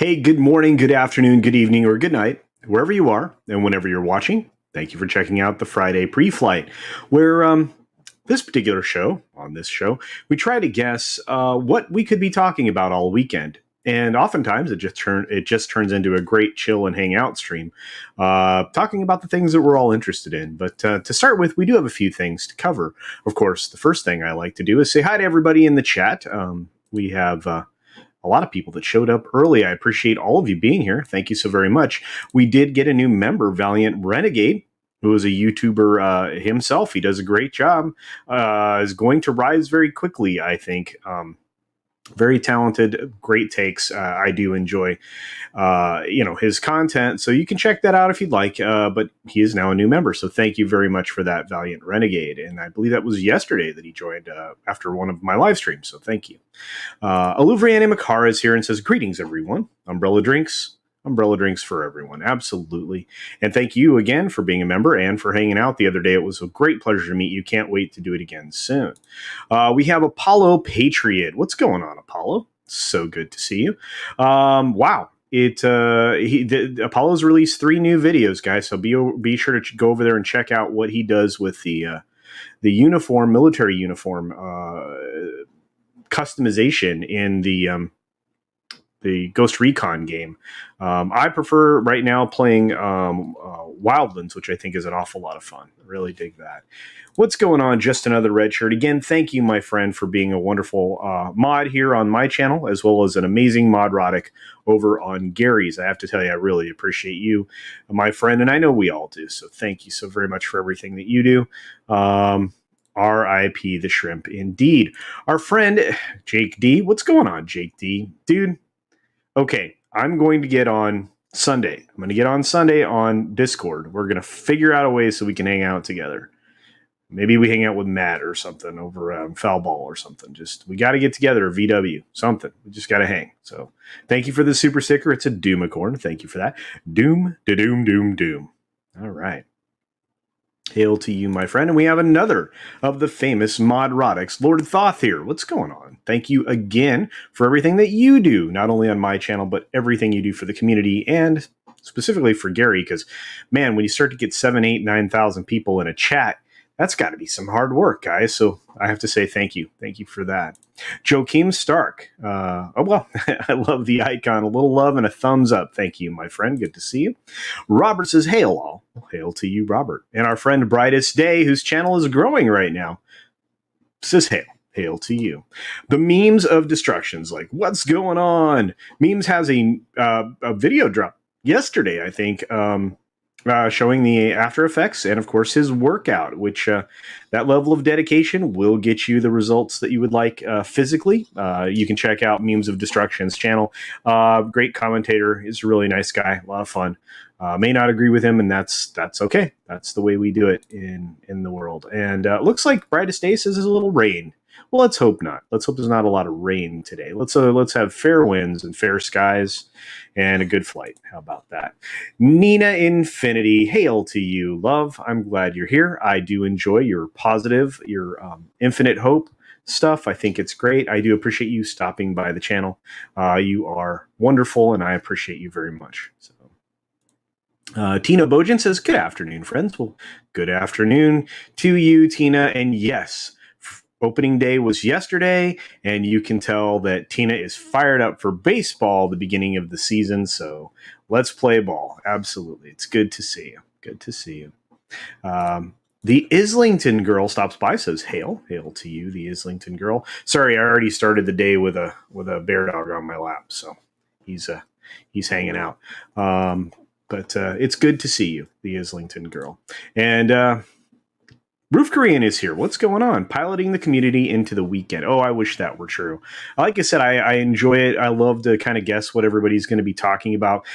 Hey, good morning, good afternoon, good evening, or good night, wherever you are and whenever you're watching. Thank you for checking out the Friday pre-flight, where this particular show, on this show, we try to guess what we could be talking about all weekend. And oftentimes it just turns into a great chill and hang out stream, talking about the things that we're all interested in. But to start with, we do have a few things to cover. Of course, the first thing I like to do is say hi to everybody in the chat. We have a lot of people that showed up early. I appreciate all of you being here. Thank you so very much. We did get a new member, Valiant Renegade, who is a YouTuber himself. He does a great job. Is going to rise very quickly, I think. Very talented, great takes. I do enjoy, his content. So you can check that out if you'd like. But he is now a new member. So thank you very much for that, Valiant Renegade. And I believe that was yesterday that he joined after one of my live streams. So thank you. Aluvriana Makara is here and says, greetings, everyone. Umbrella drinks for everyone. Absolutely. And thank you again for being a member and for hanging out the other day. It was a great pleasure to meet you. Can't wait to do it again soon. We have Apollo Patriot. What's going on, Apollo? So good to see you. Wow. Apollo's released 3 new videos, guys. So be sure to go over there and check out what he does with the uniform, military uniform customization in the Ghost Recon game. I prefer right now playing Wildlands, which I think is an awful lot of fun. I really dig that. What's going on? Just another red shirt. Again, thank you, my friend, for being a wonderful mod here on my channel, as well as an amazing modrotic over on Gary's. I have to tell you, I really appreciate you, my friend, and I know we all do. So thank you so very much for everything that you do. R.I.P. the shrimp, indeed. Our friend, Jake D. What's going on, Jake D? Dude, okay, I'm going to get on Sunday. I'm going to get on Sunday on Discord. We're going to figure out a way so we can hang out together. Maybe we hang out with Matt or something over Foul Ball or something. We got to get together, VW, something. We just got to hang. So thank you for the super sticker. It's a Doomicorn. Thank you for that. Doom, da-doom, doom, doom. All right. Hail to you, my friend. And we have another of the famous modrotics, Lord Thoth here. What's going on? Thank you again for everything that you do, not only on my channel, but everything you do for the community and specifically for Gary, because, man, when you start to get 7, 8, 9,000 people in a chat, that's got to be some hard work, guys. So I have to say thank you. Thank you for that. Joakim Stark. I love the icon. A little love and a thumbs up. Thank you, my friend. Good to see you. Robert says, hail all. Hail to you, Robert. And our friend Brightest Day, whose channel is growing right now, says hail. Hail to you. The memes of destructions, like what's going on? Memes has a video drop yesterday, I think, showing the After Effects and, of course, his workout, which that level of dedication will get you the results that you would like physically. You can check out Memes of Destruction's channel. Great commentator. He's a really nice guy. A lot of fun. May not agree with him, and that's okay. That's the way we do it in the world. And looks like Brightest Day says there's a little rain. Well, let's hope not. Let's hope there's not a lot of rain today. Let's have fair winds and fair skies and a good flight. How about that? Nina Infinity, hail to you, love. I'm glad you're here. I do enjoy your positive, your infinite hope stuff. I think it's great. I do appreciate you stopping by the channel. You are wonderful, and I appreciate you very much. So. Tina Bojan says, good afternoon, friends. Well, good afternoon to you, Tina. And yes, opening day was yesterday, and you can tell that Tina is fired up for baseball, the beginning of the season. So let's play ball. Absolutely. It's good to see you. Good to see you. The Islington girl stops by, says, hail. Hail to you, the Islington girl. Sorry, I already started the day with a bear dog on my lap, so he's hanging out. But it's good to see you, the Islington girl. And Roof Korean is here. What's going on? Piloting the community into the weekend. Oh, I wish that were true. Like I said, I enjoy it. I love to kind of guess what everybody's going to be talking about.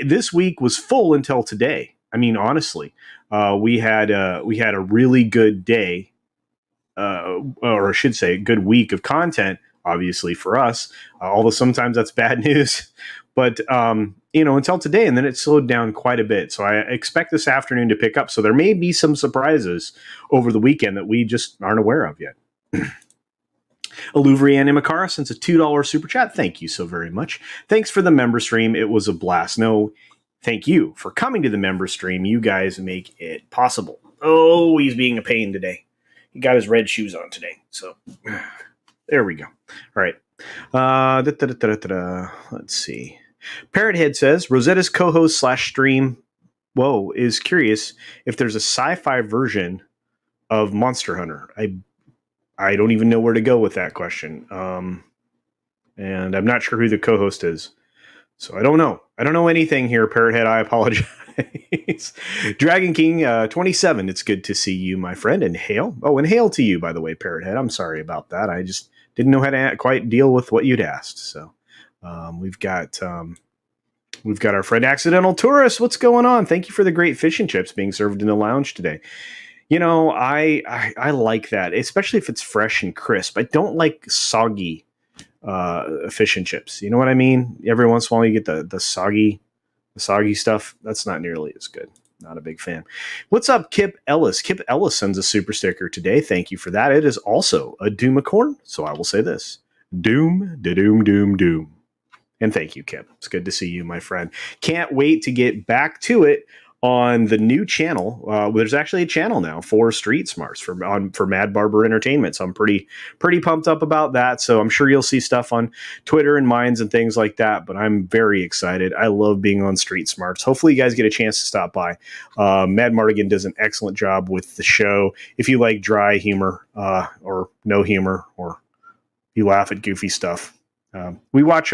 This week was full until today. I mean, honestly, we had a really good day, or I should say, a good week of content. Obviously for us, although sometimes that's bad news. But until today, and then it slowed down quite a bit. So I expect this afternoon to pick up. So there may be some surprises over the weekend that we just aren't aware of yet. Aluvri Animakara sends a $2 super chat. Thank you so very much. Thanks for the member stream. It was a blast. No, thank you for coming to the member stream. You guys make it possible. Oh, he's being a pain today. He got his red shoes on today. So there we go. All right. Let's see. Parrothead says Rosetta's co-host / stream. Whoa, is curious if there's a sci-fi version of Monster Hunter. I don't even know where to go with that question. And I'm not sure who the co-host is. So I don't know. I don't know anything here, Parrothead. I apologize. Dragon King 27. It's good to see you, my friend. And hail. Oh, and hail to you, by the way, Parrothead. I'm sorry about that. I just didn't know how to quite deal with what you'd asked. So we've got our friend Accidental Tourist. What's going on? Thank you for the great fish and chips being served in the lounge today. You know, I like that, especially if it's fresh and crisp. I don't like soggy fish and chips. You know what I mean? Every once in a while you get the soggy stuff. That's not nearly as good. Not a big fan. What's up, Kip Ellis? Kip Ellis sends a super sticker today. Thank you for that. It is also a Doomicorn, so I will say this. Doom, da-doom, doom, doom. And thank you, Kip. It's good to see you, my friend. Can't wait to get back to it on the new channel. There's actually a channel now for Street Smarts for Mad Barber Entertainment. So I'm pretty pumped up about that. So I'm sure you'll see stuff on Twitter and Minds and things like that. But I'm very excited. I love being on Street Smarts. Hopefully you guys get a chance to stop by. Mad Mardigan does an excellent job with the show. If you like dry humor or no humor, or you laugh at goofy stuff, we watch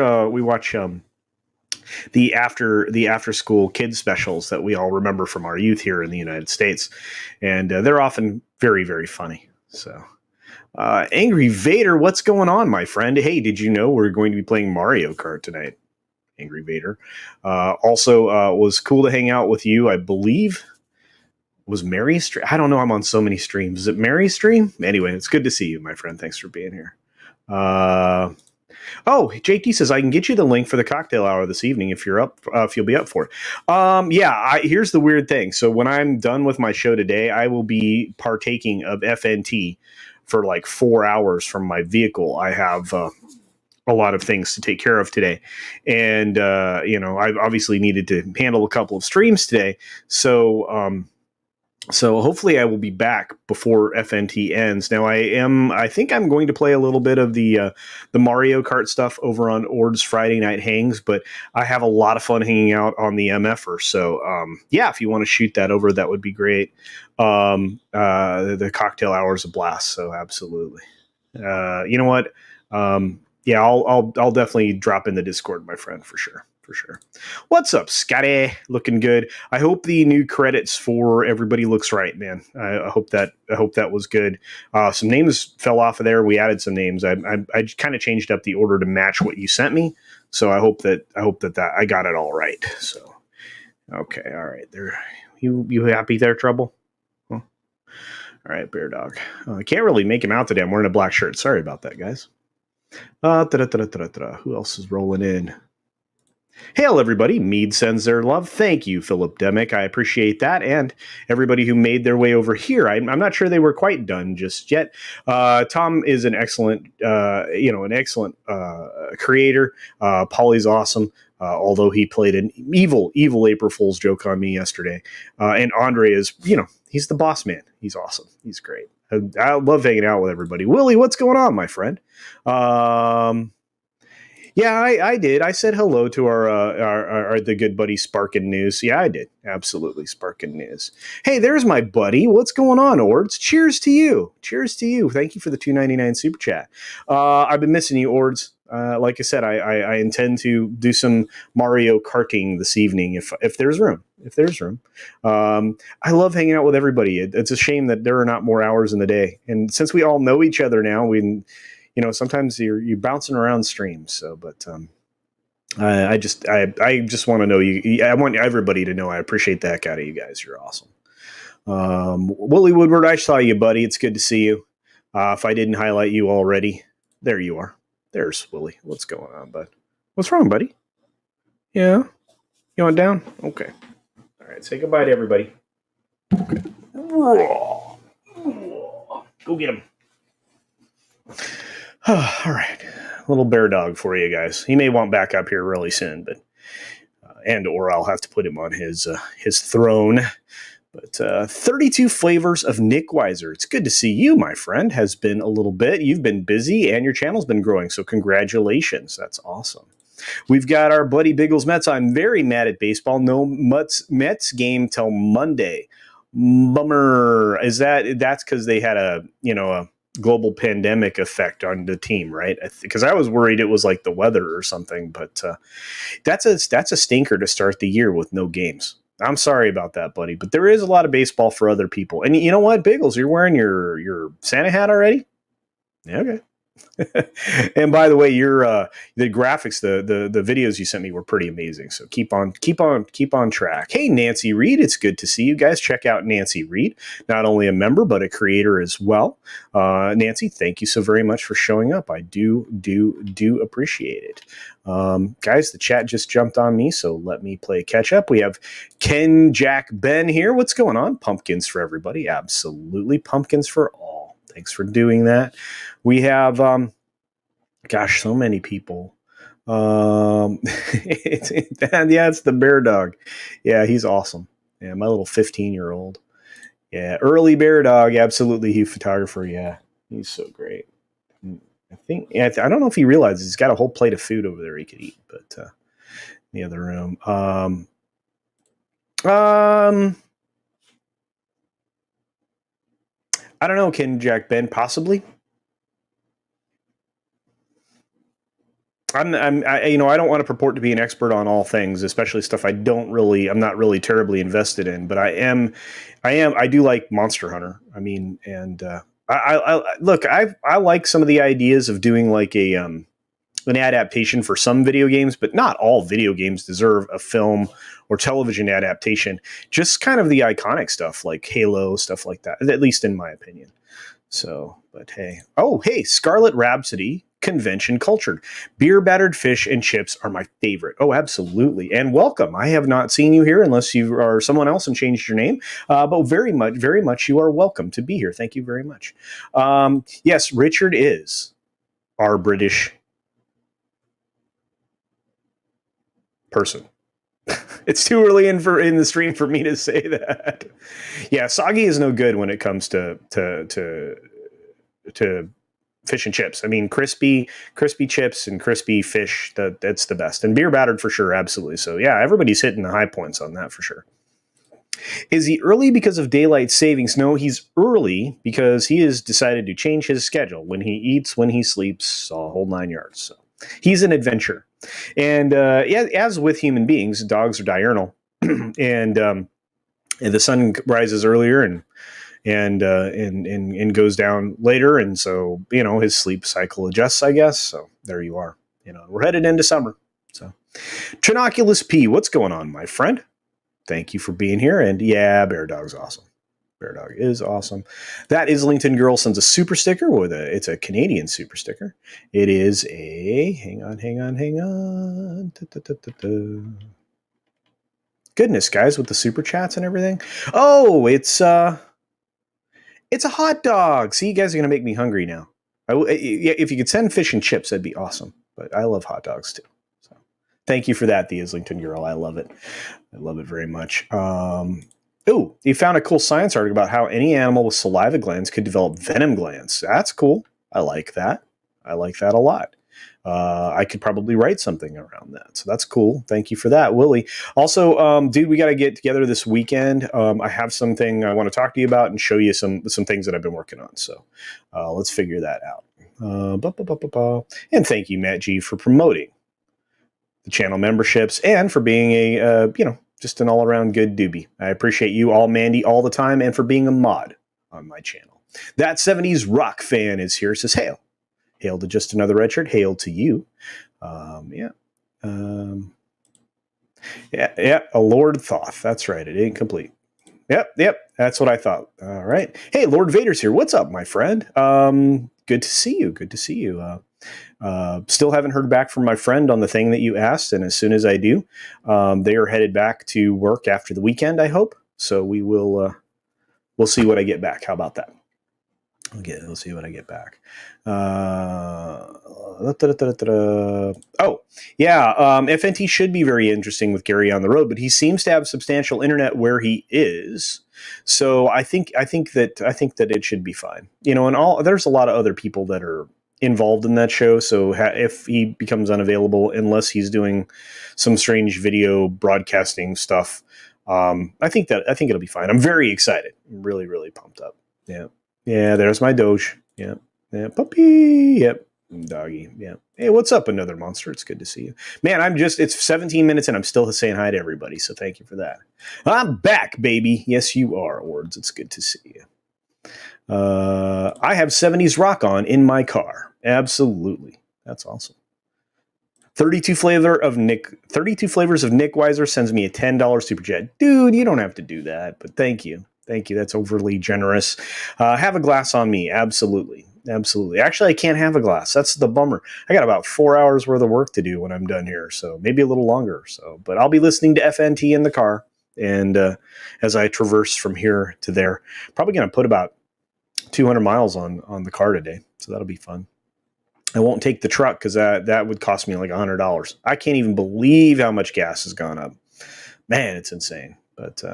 the after school kids specials that we all remember from our youth here in the United States, and they're often very, very funny. So Angry Vader, what's going on, my friend? Hey, did you know we're going to be playing Mario Kart tonight? Angry Vader. Also was cool to hang out with you. I believe was Mary's stream. I don't know, I'm on so many streams. Is it Mary's stream? Anyway, it's good to see you, my friend. Thanks for being here. Oh, JT says I can get you the link for the cocktail hour this evening if you're up. If you'll be up for it. Here's the weird thing. So when I'm done with my show today, I will be partaking of FNT for like 4 hours from my vehicle. I have a lot of things to take care of today, and I've obviously needed to handle a couple of streams today. So hopefully I will be back before FNT ends. Now I think I'm going to play a little bit of the Mario Kart stuff over on Ord's Friday Night Hangs, but I have a lot of fun hanging out on the MFer. So if you want to shoot that over, that would be great. The cocktail hour is a blast. So absolutely. You know what? I'll definitely drop in the Discord, my friend, for sure. What's up, Scotty? Looking good. I hope the new credits for everybody looks right, man. I hope that was good. Some names fell off of there. We added some names. I kind of changed up the order to match what you sent me. So I hope that I got it all right. So okay, all right. There, you happy there, Trouble? Huh? All right, Bear Dog. I can't really make him out today. I'm wearing a black shirt. Sorry about that, guys. Who else is rolling in? Hail, everybody. Mead sends their love. Thank you, Philip Demick. I appreciate that. And everybody who made their way over here. I'm not sure they were quite done just yet. Tom is an excellent creator. Polly's awesome. Although he played an evil April Fool's joke on me yesterday. And Andre is, he's the boss man. He's awesome. He's great. I love hanging out with everybody. Willie, what's going on, my friend? Yeah, I did. I said hello to our the good buddy Sparkin News. Yeah, I did. Absolutely, Sparkin News. Hey, there's my buddy. What's going on, Ords? Cheers to you. Cheers to you. Thank you for the $2.99 super chat. I've been missing you, Ords. Like I said, I intend to do some Mario Karting this evening if there's room. I love hanging out with everybody. It's a shame that there are not more hours in the day. And since we all know each other now, sometimes you're bouncing around streams. So, but I just want to know you. I want everybody to know I appreciate the heck out of you guys. You're awesome. Willie Woodward, I saw you, buddy. It's good to see you. If I didn't highlight you already, there you are. There's Willie. What's going on, bud? What's wrong, buddy? Yeah, you want down? Okay. All right. Say goodbye to everybody. Okay. Go get him. All right. Little bear dog for you guys. He may want back up here really soon, but or I'll have to put him on his throne. But 32 flavors of Nick Weiser. It's good to see you, my friend. Has been a little bit. You've been busy, and your channel's been growing. So congratulations. That's awesome. We've got our buddy Biggles Mets. I'm very mad at baseball. No Mets game till Monday. Bummer. That's because they had a global pandemic effect on the team, right? Because I was worried it was like the weather or something, but that's a stinker to start the year with no games. I'm sorry about that, buddy, but there is a lot of baseball for other people. And you know what, Biggles, you're wearing your Santa hat already? Yeah, okay. And by the way, the graphics, the videos you sent me were pretty amazing. So keep on track. Hey, Nancy Reed, it's good to see you guys. Check out Nancy Reed, not only a member but a creator as well. Nancy, thank you so very much for showing up. I do appreciate it. Guys, the chat just jumped on me, so let me play catch up. We have Ken Jack Ben here. What's going on? Pumpkins for everybody. Absolutely, pumpkins for all. Thanks for doing that. We have, so many people. It's the bear dog. Yeah, he's awesome. Yeah, my little 15-year-old. Yeah, early bear dog. Absolutely, he photographer. Yeah, he's so great. I don't know if he realizes he's got a whole plate of food over there he could eat, but in the other room. I don't know, Ken Jack Ben, possibly. I don't want to purport to be an expert on all things, especially stuff I'm not really terribly invested in, but I do like Monster Hunter. I mean, and I like some of the ideas of doing like an adaptation for some video games, but not all video games deserve a film or television adaptation. Just kind of the iconic stuff like Halo, stuff like that, at least in my opinion. So, but hey. Oh, hey, Scarlet Rhapsody, convention cultured. Beer battered fish and chips are my favorite. Oh, absolutely. And welcome. I have not seen you here unless you are someone else and changed your name. But very much you are welcome to be here. Thank you very much. Yes, Richard is our British person. It's too early in the stream for me to say that. Yeah, soggy is no good when it comes to fish and chips. I mean, crispy chips and crispy fish, that's the best. And beer battered for sure, absolutely. So yeah, everybody's hitting the high points on that for sure. Is he early because of daylight savings? No, he's early because he has decided to change his schedule. When he eats, when he sleeps, a whole 9 yards. So he's an adventurer. And as with human beings, dogs are diurnal, and the sun rises earlier and goes down later, and so his sleep cycle adjusts, I guess. So there you are. We're headed into summer. So Trinoculus P, what's going on, my friend? Thank you for being here. And yeah, Bear Dog's awesome. Bear Dog is awesome. That Islington girl sends a super sticker it's a Canadian super sticker. It is a hang on. Goodness, guys, with the super chats and everything. Oh, it's a hot dog. See, you guys are gonna make me hungry now. If you could send fish and chips, that'd be awesome. But I love hot dogs too. So thank you for that, the Islington girl. I love it. I love it very much. Oh, you found a cool science article about how any animal with saliva glands could develop venom glands. That's cool. I like that. I like that a lot. I could probably write something around that. So that's cool. Thank you for that, Willie. Also, dude, we got to get together this weekend. I have something I want to talk to you about and show you some things that I've been working on. So let's figure that out. And thank you, Matt G, for promoting the channel memberships and for being a, just an all-around good doobie. I appreciate you all, Mandy, all the time, and for being a mod on my channel. That 70s rock fan is here. Says, hail. Hail to just another Richard. Hail to you. Yeah, a Lord Thoth. That's right. It ain't complete. Yep. That's what I thought. All right. Hey, Lord Vader's here. What's up, my friend? Good to see you. Still haven't heard back from my friend on the thing that you asked, and as soon as I do, they are headed back to work after the weekend, I hope. So we'll see what I get back. How about that? Let's see what I get back. FNT should be very interesting with Gary on the road, but he seems to have substantial internet where he is. So I think that it should be fine. And there's a lot of other people that are involved in that show. So if he becomes unavailable, unless he's doing some strange video broadcasting stuff, I think it'll be fine. I'm very excited. I'm really, really pumped up. Yeah. Yeah, there's my Doge. Yeah. Yeah, puppy. Yep. Doggy. Yeah. Hey, what's up, another monster? It's good to see you. Man, it's 17 minutes and I'm still saying hi to everybody, so thank you for that. I'm back, baby. Yes, you are, Ords. It's good to see you. I have 70s rock on in my car. Absolutely. That's awesome. 32 flavors of Nick Weiser sends me a $10 super chat. Dude, you don't have to do that, but thank you. Thank you. That's overly generous. Have a glass on me. Absolutely. Absolutely. Actually, I can't have a glass. That's the bummer. I got about 4 hours worth of work to do when I'm done here. So maybe a little longer. But I'll be listening to FNT in the car. And as I traverse from here to there, probably going to put about 200 miles on the car today. So that'll be fun. I won't take the truck because that would cost me like $100. I can't even believe how much gas has gone up. Man, it's insane. But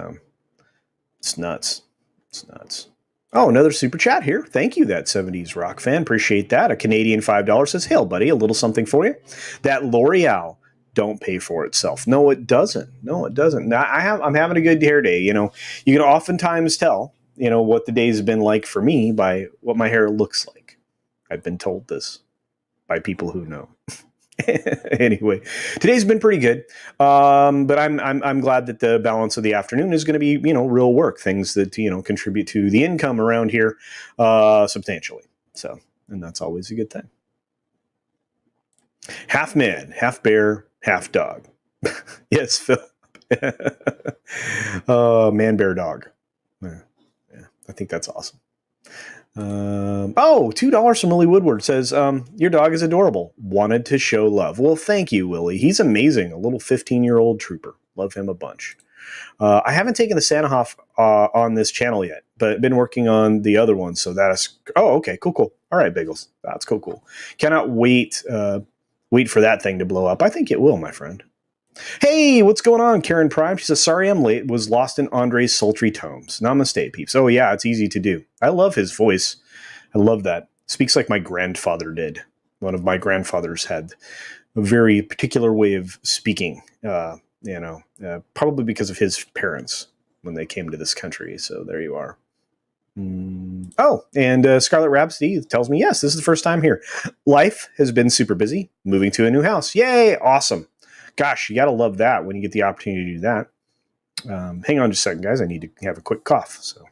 it's nuts. It's nuts. Oh, another super chat here. Thank you, that 70s rock fan. Appreciate that. A Canadian $5 says, "Hail, buddy, a little something for you. That L'Oreal don't pay for itself." No, it doesn't. No, it doesn't. Now, I'm having a good hair day. You can oftentimes tell, what the day's been like for me by what my hair looks like. I've been told this by people who know. Anyway, today's been pretty good, but I'm glad that the balance of the afternoon is going to be real work, things that contribute to the income around here substantially. So, and that's always a good thing. Half man, half bear, half dog. Yes, Phil. Man, bear, dog. Yeah, I think that's awesome. $2 from Willie Woodward says, "Your dog is adorable. Wanted to show love." Well, thank you, Willie. He's amazing. A little 15-year-old trooper. Love him a bunch. I haven't taken the Santa Hoff on this channel yet, but been working on the other one. So okay, cool. All right, Bagels. That's cool. Cannot wait for that thing to blow up. I think it will, my friend. Hey, what's going on, Karen Prime? She says, "Sorry I'm late. Was lost in Andre's sultry tomes." Namaste, peeps. Oh, yeah, it's easy to do. I love his voice. I love that. Speaks like my grandfather did. One of my grandfathers had a very particular way of speaking, probably because of his parents when they came to this country. So there you are. And Scarlet Rhapsody tells me, yes, this is the first time here. Life has been super busy. Moving to a new house. Yay, awesome. Gosh, you got to love that when you get the opportunity to do that. Hang on just a second, guys. I need to have a quick cough. So,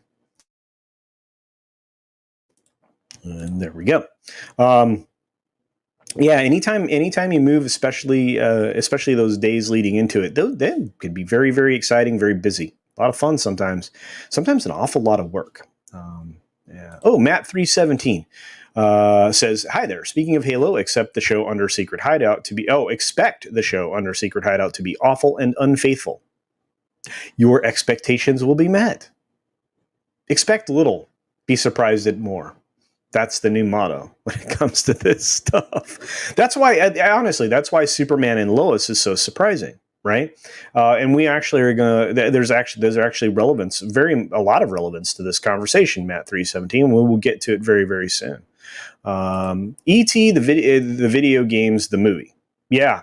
and there we go. Anytime you move, especially those days leading into it, they can be very, very exciting, very busy. A lot of fun sometimes. Sometimes an awful lot of work. Oh, Matt317 says, "Hi there. Speaking of Halo, expect the show under Secret Hideout to be awful and unfaithful. Your expectations will be met. Expect little, be surprised at more." That's the new motto when it comes to this stuff. That's why, honestly, that's why Superman and Lois is so surprising, right? And we actually are going to, there's actually relevance, a lot of relevance to this conversation, Matt317. We will get to it very, very soon. E.T., the video games, the movie. Yeah.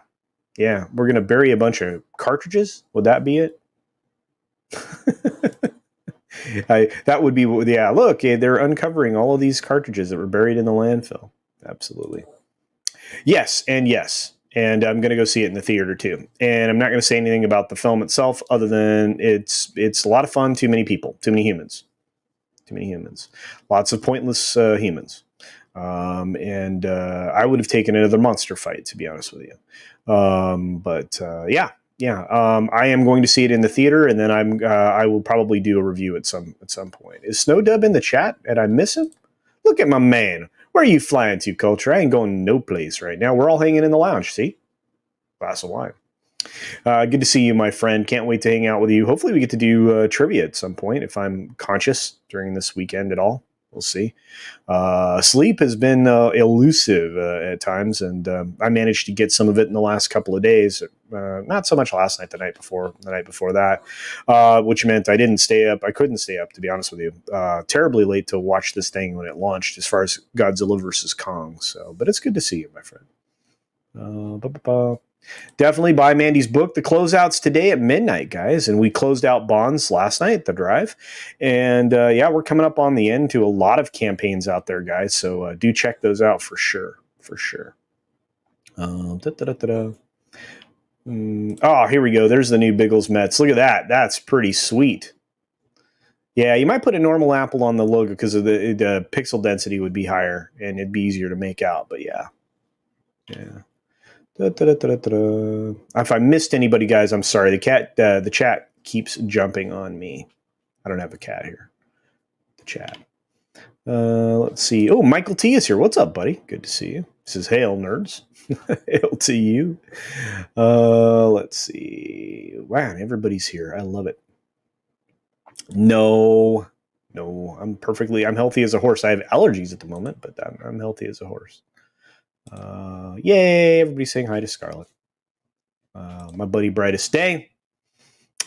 We're going to bury a bunch of cartridges. Would that be it? That would be, yeah, look, they're uncovering all of these cartridges that were buried in the landfill. Absolutely. Yes. And I'm going to go see it in the theater too. And I'm not going to say anything about the film itself other than it's a lot of fun. Too many people, too many humans, lots of pointless humans. I would have taken another monster fight, to be honest with you. I am going to see it in the theater, and then I will probably do a review at some point. Is Snowdub in the chat? And I miss him? Look at my man. Where are you flying to, Culture? I ain't going no place right now. We're all hanging in the lounge. See, glass of wine. Good to see you, my friend. Can't wait to hang out with you. Hopefully, we get to do trivia at some point if I'm conscious during this weekend at all. We'll see. Sleep has been elusive at times, and I managed to get some of it in the last couple of days. Not so much last night, the night before that, which meant I didn't stay up. I couldn't stay up, to be honest with you. Terribly late to watch this thing when it launched, as far as Godzilla versus Kong. So, but it's good to see you, my friend. Definitely buy Mandy's book. The closeout's today at midnight, guys. And we closed out bonds last night at the drive. And yeah, we're coming up on the end to a lot of campaigns out there, guys. So do check those out for sure. For sure. Oh, here we go. There's the new Biggles Mets. Look at that. That's pretty sweet. Yeah, you might put a normal apple on the logo because of the pixel density would be higher and it'd be easier to make out. But yeah. Yeah. If I missed anybody, guys, I'm sorry. The chat keeps jumping on me. I don't have a cat here. The chat. Let's see. Oh, Michael T is here. What's up, buddy? Good to see you. He says, "Hail, nerds." Hail to you. Let's see. Wow, everybody's here. I love it. No, I'm healthy as a horse. I have allergies at the moment, but I'm healthy as a horse. Yay, everybody's saying hi to Scarlett. My buddy Brightest Day.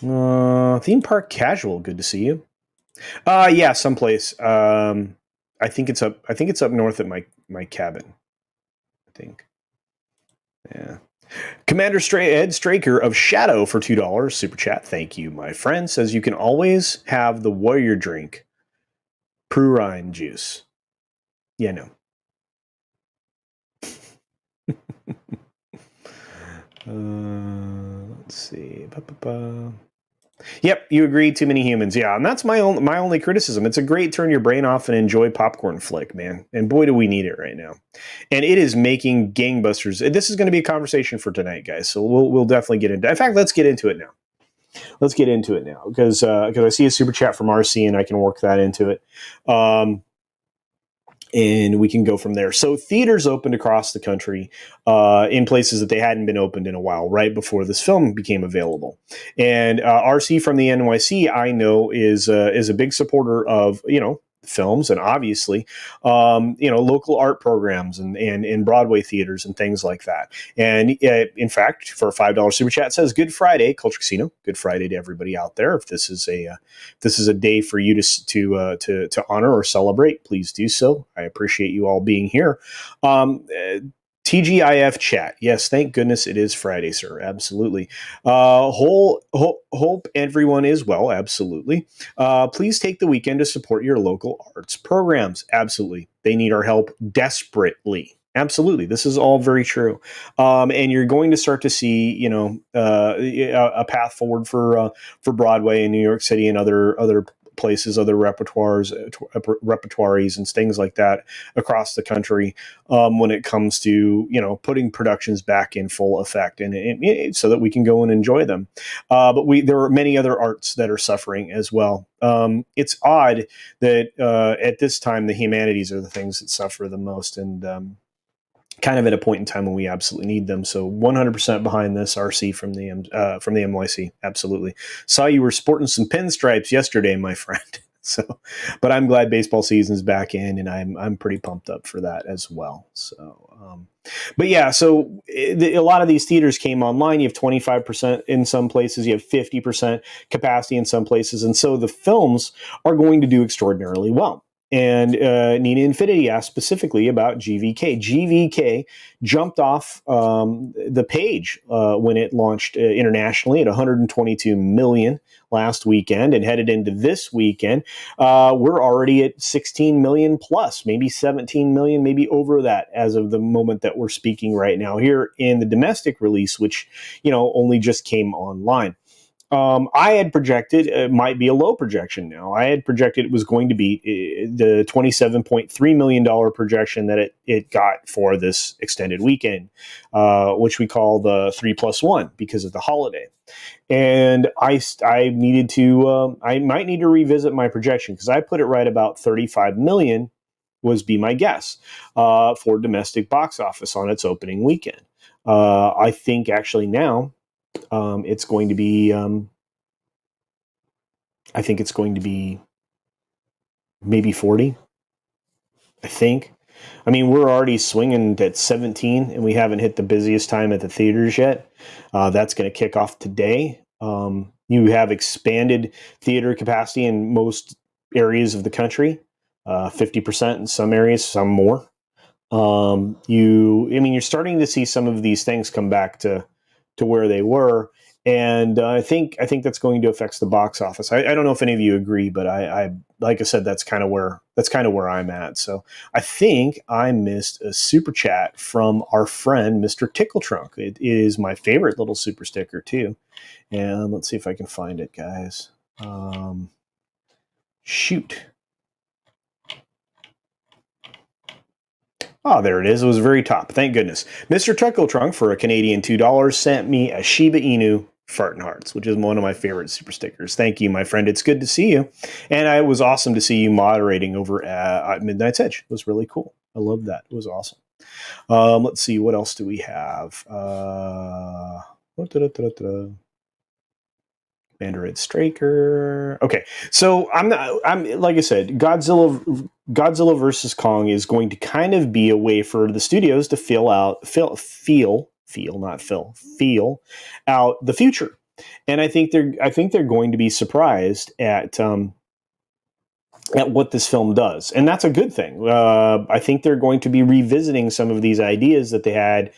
Theme park casual, good to see you. Yeah, someplace. I think it's up north at my cabin. I think. Yeah. Commander Ed Straker of Shadow for $2 super chat. Thank you, my friend. Says you can always have the warrior drink, prurine juice. Yeah, no. Let's see. Yep, you agree. Too many humans. Yeah, and that's my only criticism. It's a great turn your brain off and enjoy popcorn flick, man. And boy, do we need it right now. And it is making gangbusters. This is going to be a conversation for tonight, guys. So we'll definitely get into. In fact, let's get into it now. Because I see a super chat from RC and I can work that into it. And we can go from there. So theaters opened across the country in places that they hadn't been opened in a while, right before this film became available. And RC from the NYC, I know, is a big supporter of, films and obviously, local art programs and Broadway theaters and things like that. And in fact, for a $5 super chat, it says Good Friday, Culture Casino. Good Friday to everybody out there. If this is a day for you to honor or celebrate, please do so. I appreciate you all being here. TGIF chat. Yes, thank goodness it is Friday, sir. Absolutely. Hope everyone is well. Absolutely. Please take the weekend to support your local arts programs. Absolutely. They need our help desperately. Absolutely. This is all very true. And you're going to start to see, a path forward for Broadway in New York City and other places, other repertoires and things like that across the country when it comes to, putting productions back in full effect and so that we can go and enjoy them. But there are many other arts that are suffering as well. It's odd that at this time, the humanities are the things that suffer the most. And kind of at a point in time when we absolutely need them. So 100% behind this, RC from the NYC. Absolutely. Saw you were sporting some pinstripes yesterday, my friend. So, but I'm glad baseball season's back in, and I'm pretty pumped up for that as well. So, but yeah, so a lot of these theaters came online. You have 25% in some places, you have 50% capacity in some places, and so the films are going to do extraordinarily well. And Nina Infinity asked specifically about GVK. GVK jumped off the page when it launched internationally at 122 million last weekend, and headed into this weekend, we're already at 16 million plus, maybe 17 million, maybe over that as of the moment that we're speaking right now here in the domestic release, which only just came online. I had projected it might be a low projection now. I had projected it was going to be the $27.3 million projection that it got for this extended weekend, which we call the 3+1 because of the holiday. And I needed to, I might need to revisit my projection because I put it right about 35 million was be my guess for domestic box office on its opening weekend. I think actually now, it's going to be, I think it's going to be maybe 40, I think. I mean, we're already swinging at 17, and we haven't hit the busiest time at the theaters yet. That's going to kick off today. You have expanded theater capacity in most areas of the country, 50% in some areas, some more. You're starting to see some of these things come back to where they were, and I think that's going to affect the box office. I don't know if any of you agree, but I like I said, that's kind of where I'm at. So I think I missed a super chat from our friend Mr. Tickle Trunk. It is my favorite little super sticker too, and let's see if I can find it, guys. Shoot. Oh, there it is. It was very top. Thank goodness. Mr. Tickle Trunk for a Canadian $2 sent me a Shiba Inu Fartin Hearts, which is one of my favorite super stickers. Thank you, my friend. It's good to see you. And it was awesome to see you moderating over at Midnight's Edge. It was really cool. I love that. It was awesome. Let's see. What else do we have? Mandarin Straker. Okay, so I'm like I said, Godzilla versus Kong is going to kind of be a way for the studios to feel out the future, and I think they're going to be surprised at what this film does, and that's a good thing. I think they're going to be revisiting some of these ideas that they had,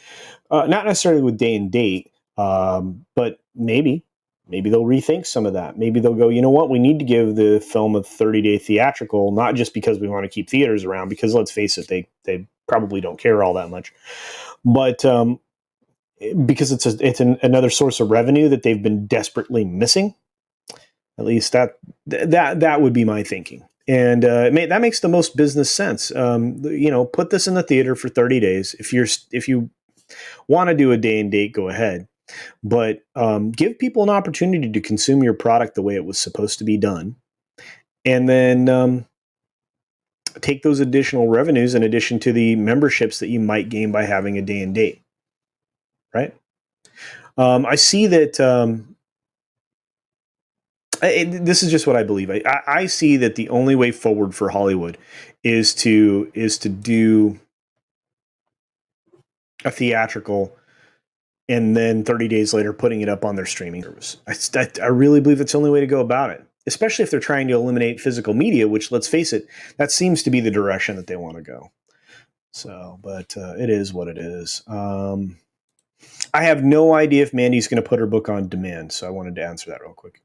not necessarily with day and date, but maybe they'll rethink some of that. Maybe they'll go, you know what, we need to give the film a 30-day theatrical, not just because we want to keep theaters around, because let's face it, they probably don't care all that much, but because it's another source of revenue that they've been desperately missing. At least that would be my thinking. And that makes the most business sense. Put this in the theater for 30 days. If you want to do a day and date, go ahead. But give people an opportunity to consume your product the way it was supposed to be done. And then take those additional revenues in addition to the memberships that you might gain by having a day and date. Right? I see that... this is just what I believe. I see that the only way forward for Hollywood is to do a theatrical and then 30 days later putting it up on their streaming service. I really believe it's the only way to go about it, especially if they're trying to eliminate physical media, which, let's face it, that seems to be the direction that they want to go. So, but it is what it is. I have no idea if Mandy's going to put her book on demand, so I wanted to answer that real quick.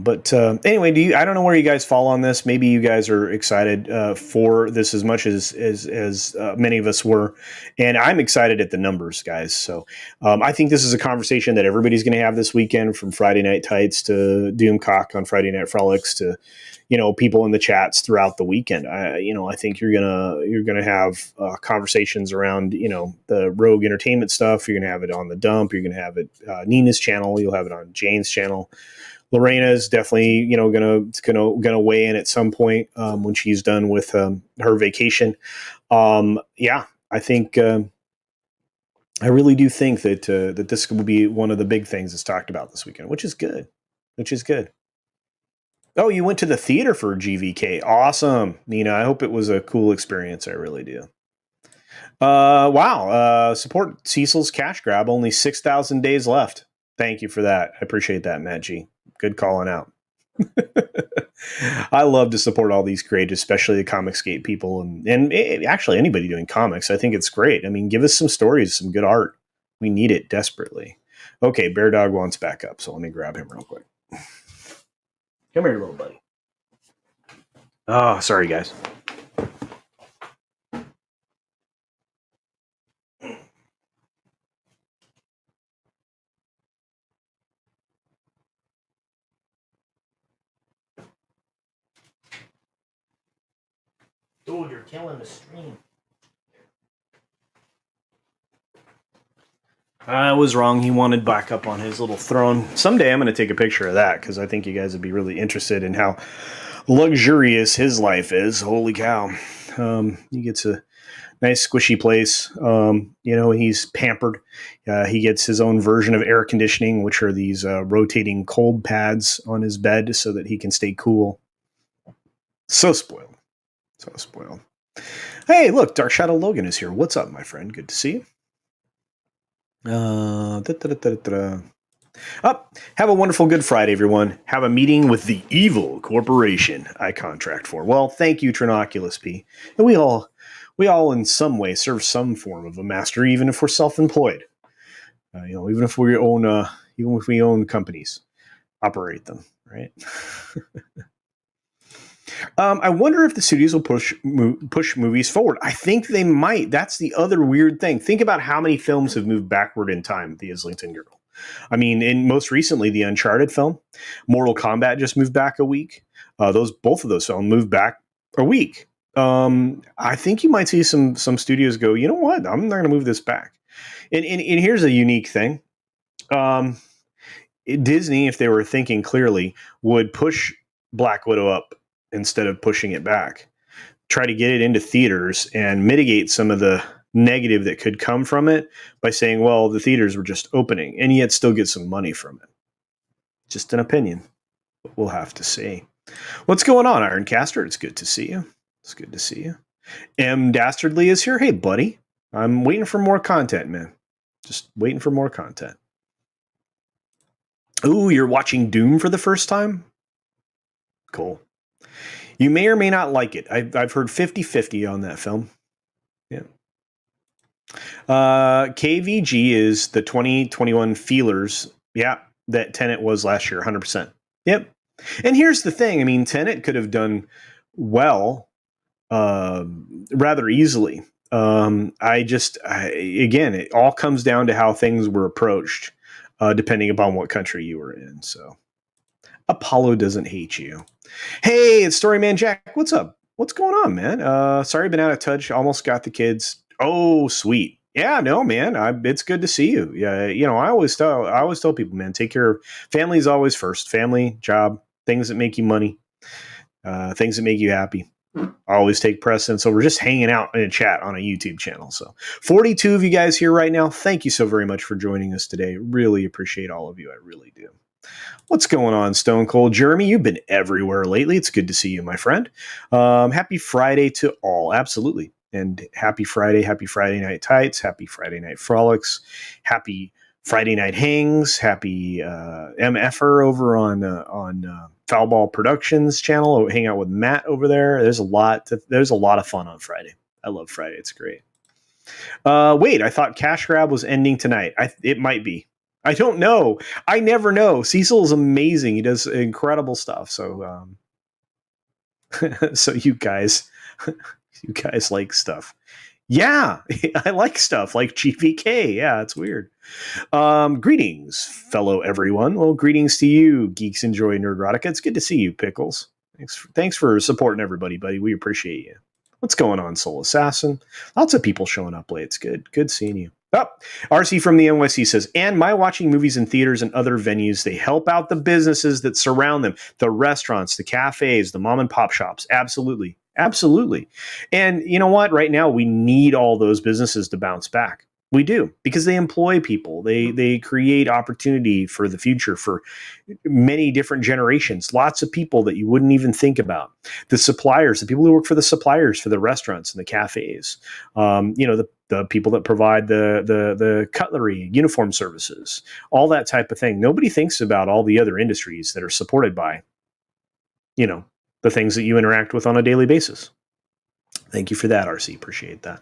But anyway, I don't know where you guys fall on this. Maybe you guys are excited for this as much as many of us were, and I'm excited at the numbers, guys. So I think this is a conversation that everybody's going to have this weekend, from Friday Night Tights to Doomcock on Friday Night Frolics to people in the chats throughout the weekend. I think you're gonna have conversations around the Rogue Entertainment stuff. You're gonna have it on the Dump. You're gonna have it Nina's channel. You'll have it on Jane's channel. Lorena is definitely, gonna weigh in at some point when she's done with her vacation. I think I really do think that this will be one of the big things that's talked about this weekend, which is good. Oh, you went to the theater for GVK? Awesome, Nina. I hope it was a cool experience. I really do. Wow. Support Cecil's cash grab. Only 6,000 days left. Thank you for that. I appreciate that, Matt G. Good calling out. I love to support all these creators, especially the Comicsgate people and actually anybody doing comics. I think it's great. I mean, give us some stories, some good art. We need it desperately. Okay, Bear Dog wants back up, so let me grab him real quick. Come here, little buddy. Oh, sorry, guys. Dude, you're killing the stream. I was wrong. He wanted back up on his little throne. Someday I'm going to take a picture of that because I think you guys would be really interested in how luxurious his life is. Holy cow. He gets a nice squishy place. He's pampered. He gets his own version of air conditioning, which are these rotating cold pads on his bed so that he can stay cool. So spoiled. So spoiled. Hey, look, Dark Shadow Logan is here. What's up, my friend? Good to see you. Have a wonderful Good Friday, everyone. Have a meeting with the evil corporation I contract for. Well, thank you, Trinoculus P. And we all in some way serve some form of a master, even if we're self-employed. Even if we own companies, operate them, right? I wonder if the studios will push movies forward. I think they might. That's the other weird thing. Think about how many films have moved backward in time. The Islington Girl. I mean, in most recently, the Uncharted film, Mortal Kombat just moved back a week. Both of those films moved back a week. I think you might see some studios go, you know what? I'm not going to move this back. And here's a unique thing. Disney, if they were thinking clearly, would push Black Widow up instead of pushing it back. Try to get it into theaters and mitigate some of the negative that could come from it by saying, well, the theaters were just opening, and yet still get some money from it. Just an opinion. But we'll have to see. What's going on, Ironcaster? It's good to see you. It's good to see you. M. Dastardly is here. Hey, buddy. I'm waiting for more content, man. Just waiting for more content. Ooh, you're watching Doom for the first time? Cool. You may or may not like it. I've heard 50-50 on that film. Yeah. KVG is the 2021 feelers. Yeah, that Tenet was last year, 100%. Yep. And here's the thing. I mean, Tenet could have done well rather easily. Again, it all comes down to how things were approached, depending upon what country you were in. So Apollo doesn't hate you. Hey, it's Storyman Jack. What's up? What's going on, man? Sorry, been out of touch. Almost got the kids. Oh, sweet. Yeah, no, man. It's good to see you. Yeah, I always tell people, man, take care of family's always first. Family, job, things that make you money, things that make you happy. Always take precedence over just hanging out in a chat on a YouTube channel. So 42 of you guys here right now. Thank you so very much for joining us today. Really appreciate all of you. I really do. What's going on, Stone Cold Jeremy? You've been everywhere lately. It's good to see you, my friend. Happy Friday to all. Absolutely. And happy Friday night tights. Happy Friday night frolics. Happy Friday night hangs. Happy MFer over on Foul Ball Productions channel. Hang out with Matt over there. There's a lot of fun on Friday. I love Friday. It's great. Wait, I thought Cash Grab was ending tonight. It might be. I don't know. I never know. Cecil is amazing. He does incredible stuff. So, so you guys like stuff. Yeah, I like stuff like GVK. Yeah, it's weird. Greetings, fellow everyone. Well, greetings to you, Geeks Enjoy Nerdrotica. It's good to see you, Pickles. Thanks for supporting everybody, buddy. We appreciate you. What's going on, Soul Assassin? Lots of people showing up late. It's good. Good seeing you. Oh, RC from the NYC says, and my watching movies in theaters and other venues, they help out the businesses that surround them, the restaurants, the cafes, the mom and pop shops. Absolutely. Absolutely. And you know what? Right now, we need all those businesses to bounce back. We do, because they employ people. They create opportunity for the future for many different generations. Lots of people that you wouldn't even think about. The suppliers, the people who work for the suppliers for the restaurants and the cafes. The people that provide the cutlery, uniform services, all that type of thing. Nobody thinks about all the other industries that are supported by, the things that you interact with on a daily basis. Thank you for that, RC. Appreciate that.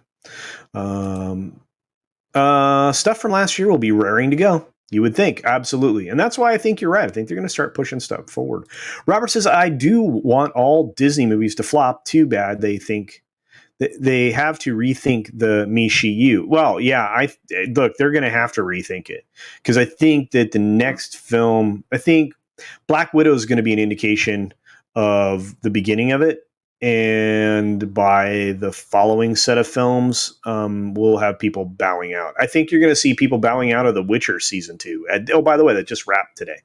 Stuff from last year will be raring to go. You would think. Absolutely. And that's why I think you're right. I think they're going to start pushing stuff forward. Robert says, I do want all Disney movies to flop. Too bad they think they have to rethink the me, she, you. Well, yeah, look, they're going to have to rethink it, because I think that the next film, I think Black Widow is going to be an indication of the beginning of it. And by the following set of films, we'll have people bowing out. I think you're going to see people bowing out of The Witcher season 2. Oh, by the way, that just wrapped today.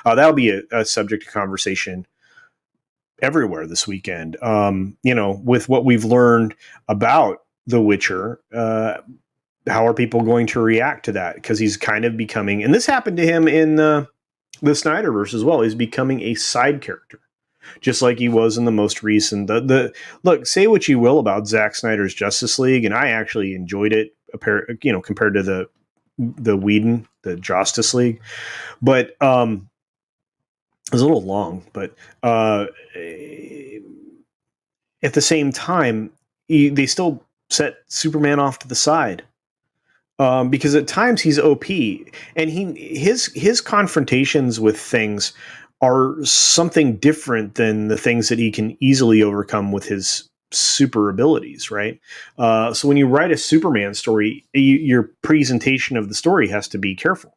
That'll be a subject of conversation everywhere this weekend. With what we've learned about The Witcher, how are people going to react to that? Because he's kind of becoming, and this happened to him in the Snyderverse as well, he's becoming a side character. just like he was in the most recent. The look, say what you will about Zack Snyder's Justice League, and I actually enjoyed it, compared to the Whedon, the Justice League, but it was a little long, but at the same time, they still set Superman off to the side. Because at times he's OP, and his confrontations with things are something different than the things that he can easily overcome with his super abilities, right? So when you write a Superman story, your presentation of the story has to be careful.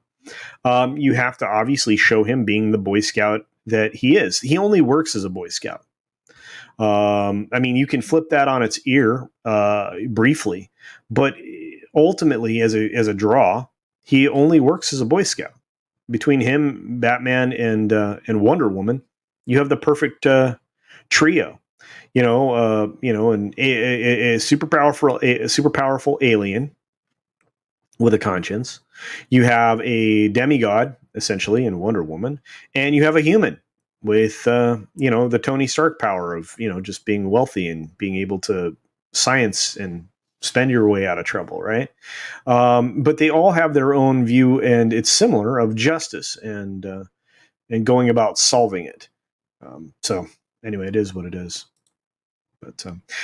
You have to obviously show him being the Boy Scout that he is. He only works as a Boy Scout. I mean, you can flip that on its ear briefly, but ultimately, as a draw, he only works as a Boy Scout. Between him, Batman, and Wonder Woman, you have the perfect trio. And a super powerful alien with a conscience. You have a demigod, essentially, in Wonder Woman, and you have a human with the Tony Stark power of just being wealthy and being able to science and spend your way out of trouble, right? But they all have their own view, and it's similar, of justice and going about solving it. So anyway, it is what it is. But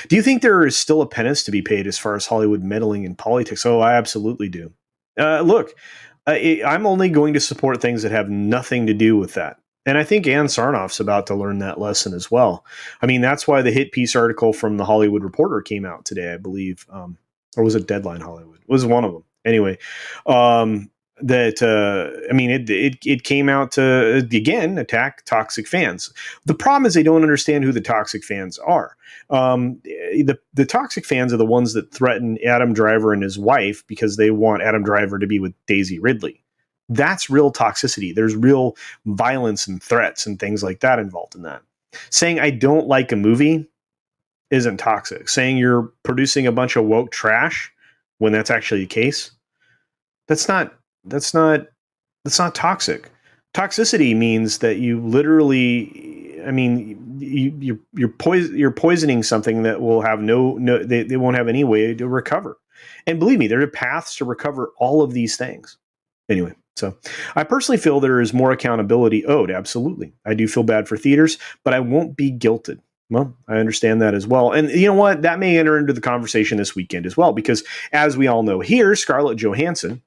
do you think there is still a penance to be paid as far as Hollywood meddling in politics? Oh, I absolutely do. Look, I'm only going to support things that have nothing to do with that. And I think Ann Sarnoff's about to learn that lesson as well. I mean, that's why the hit piece article from the Hollywood Reporter came out today, I believe. Or was it Deadline Hollywood? It was one of them. Anyway, it came out to, again, attack toxic fans. The problem is they don't understand who the toxic fans are. The toxic fans are the ones that threaten Adam Driver and his wife because they want Adam Driver to be with Daisy Ridley. That's real toxicity. There's real violence and threats and things like that involved in that. Saying I don't like a movie isn't toxic. Saying you're producing a bunch of woke trash when that's actually the case, that's not toxic. Toxicity means that you literally, I mean, you're poisoning something that will have they won't have any way to recover. And believe me, there are paths to recover all of these things. Anyway, so I personally feel there is more accountability owed. Absolutely. I do feel bad for theaters, but I won't be guilted. Well, I understand that as well. And you know what? That may enter into the conversation this weekend as well, because as we all know here, Scarlett Johansson,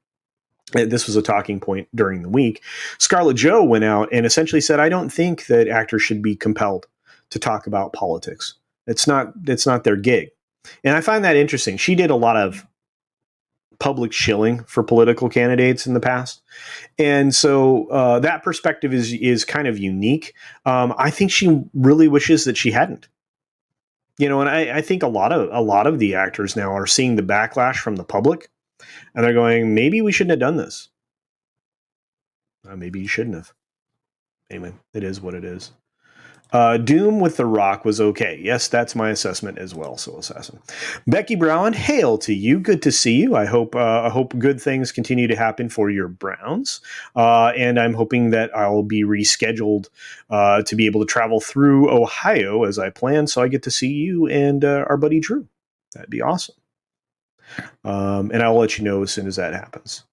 this was a talking point during the week, Scarlett Jo went out and essentially said, I don't think that actors should be compelled to talk about politics. It's not their gig. And I find that interesting. She did a lot of public shilling for political candidates in the past. And so that perspective is kind of unique. I think she really wishes that she hadn't. And I think a lot of the actors now are seeing the backlash from the public, and they're going, maybe we shouldn't have done this. Maybe you shouldn't have. Anyway, it is what it is. Doom with The Rock was okay. Yes, that's my assessment as well, Soul Assassin. Becky Brown, hail to you. Good to see you. I hope good things continue to happen for your Browns. And I'm hoping that I'll be rescheduled to be able to travel through Ohio as I planned, so I get to see you and our buddy Drew. That'd be awesome. And I'll let you know as soon as that happens.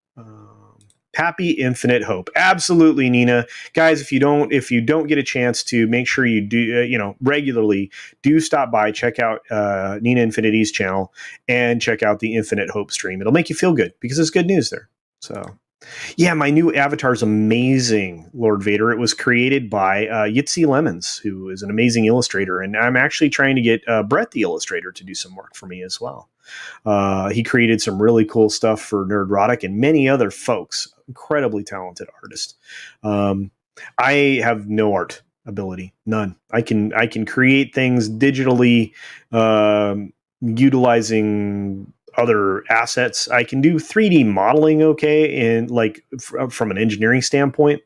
Happy Infinite Hope. Absolutely, Nina. Guys, if you don't get a chance to, make sure you do, regularly do stop by, check out Nina Infinity's channel, and check out the Infinite Hope stream. It'll make you feel good because there's good news there. So, yeah, my new avatar is amazing, Lord Vader. It was created by Yitzi Lemons, who is an amazing illustrator, and I'm actually trying to get Brett, the illustrator, to do some work for me as well. He created some really cool stuff for Nerdrotic and many other folks. Incredibly talented artist. I have no art ability, none. I can create things digitally, utilizing other assets. I can do 3D modeling okay, and from an engineering standpoint.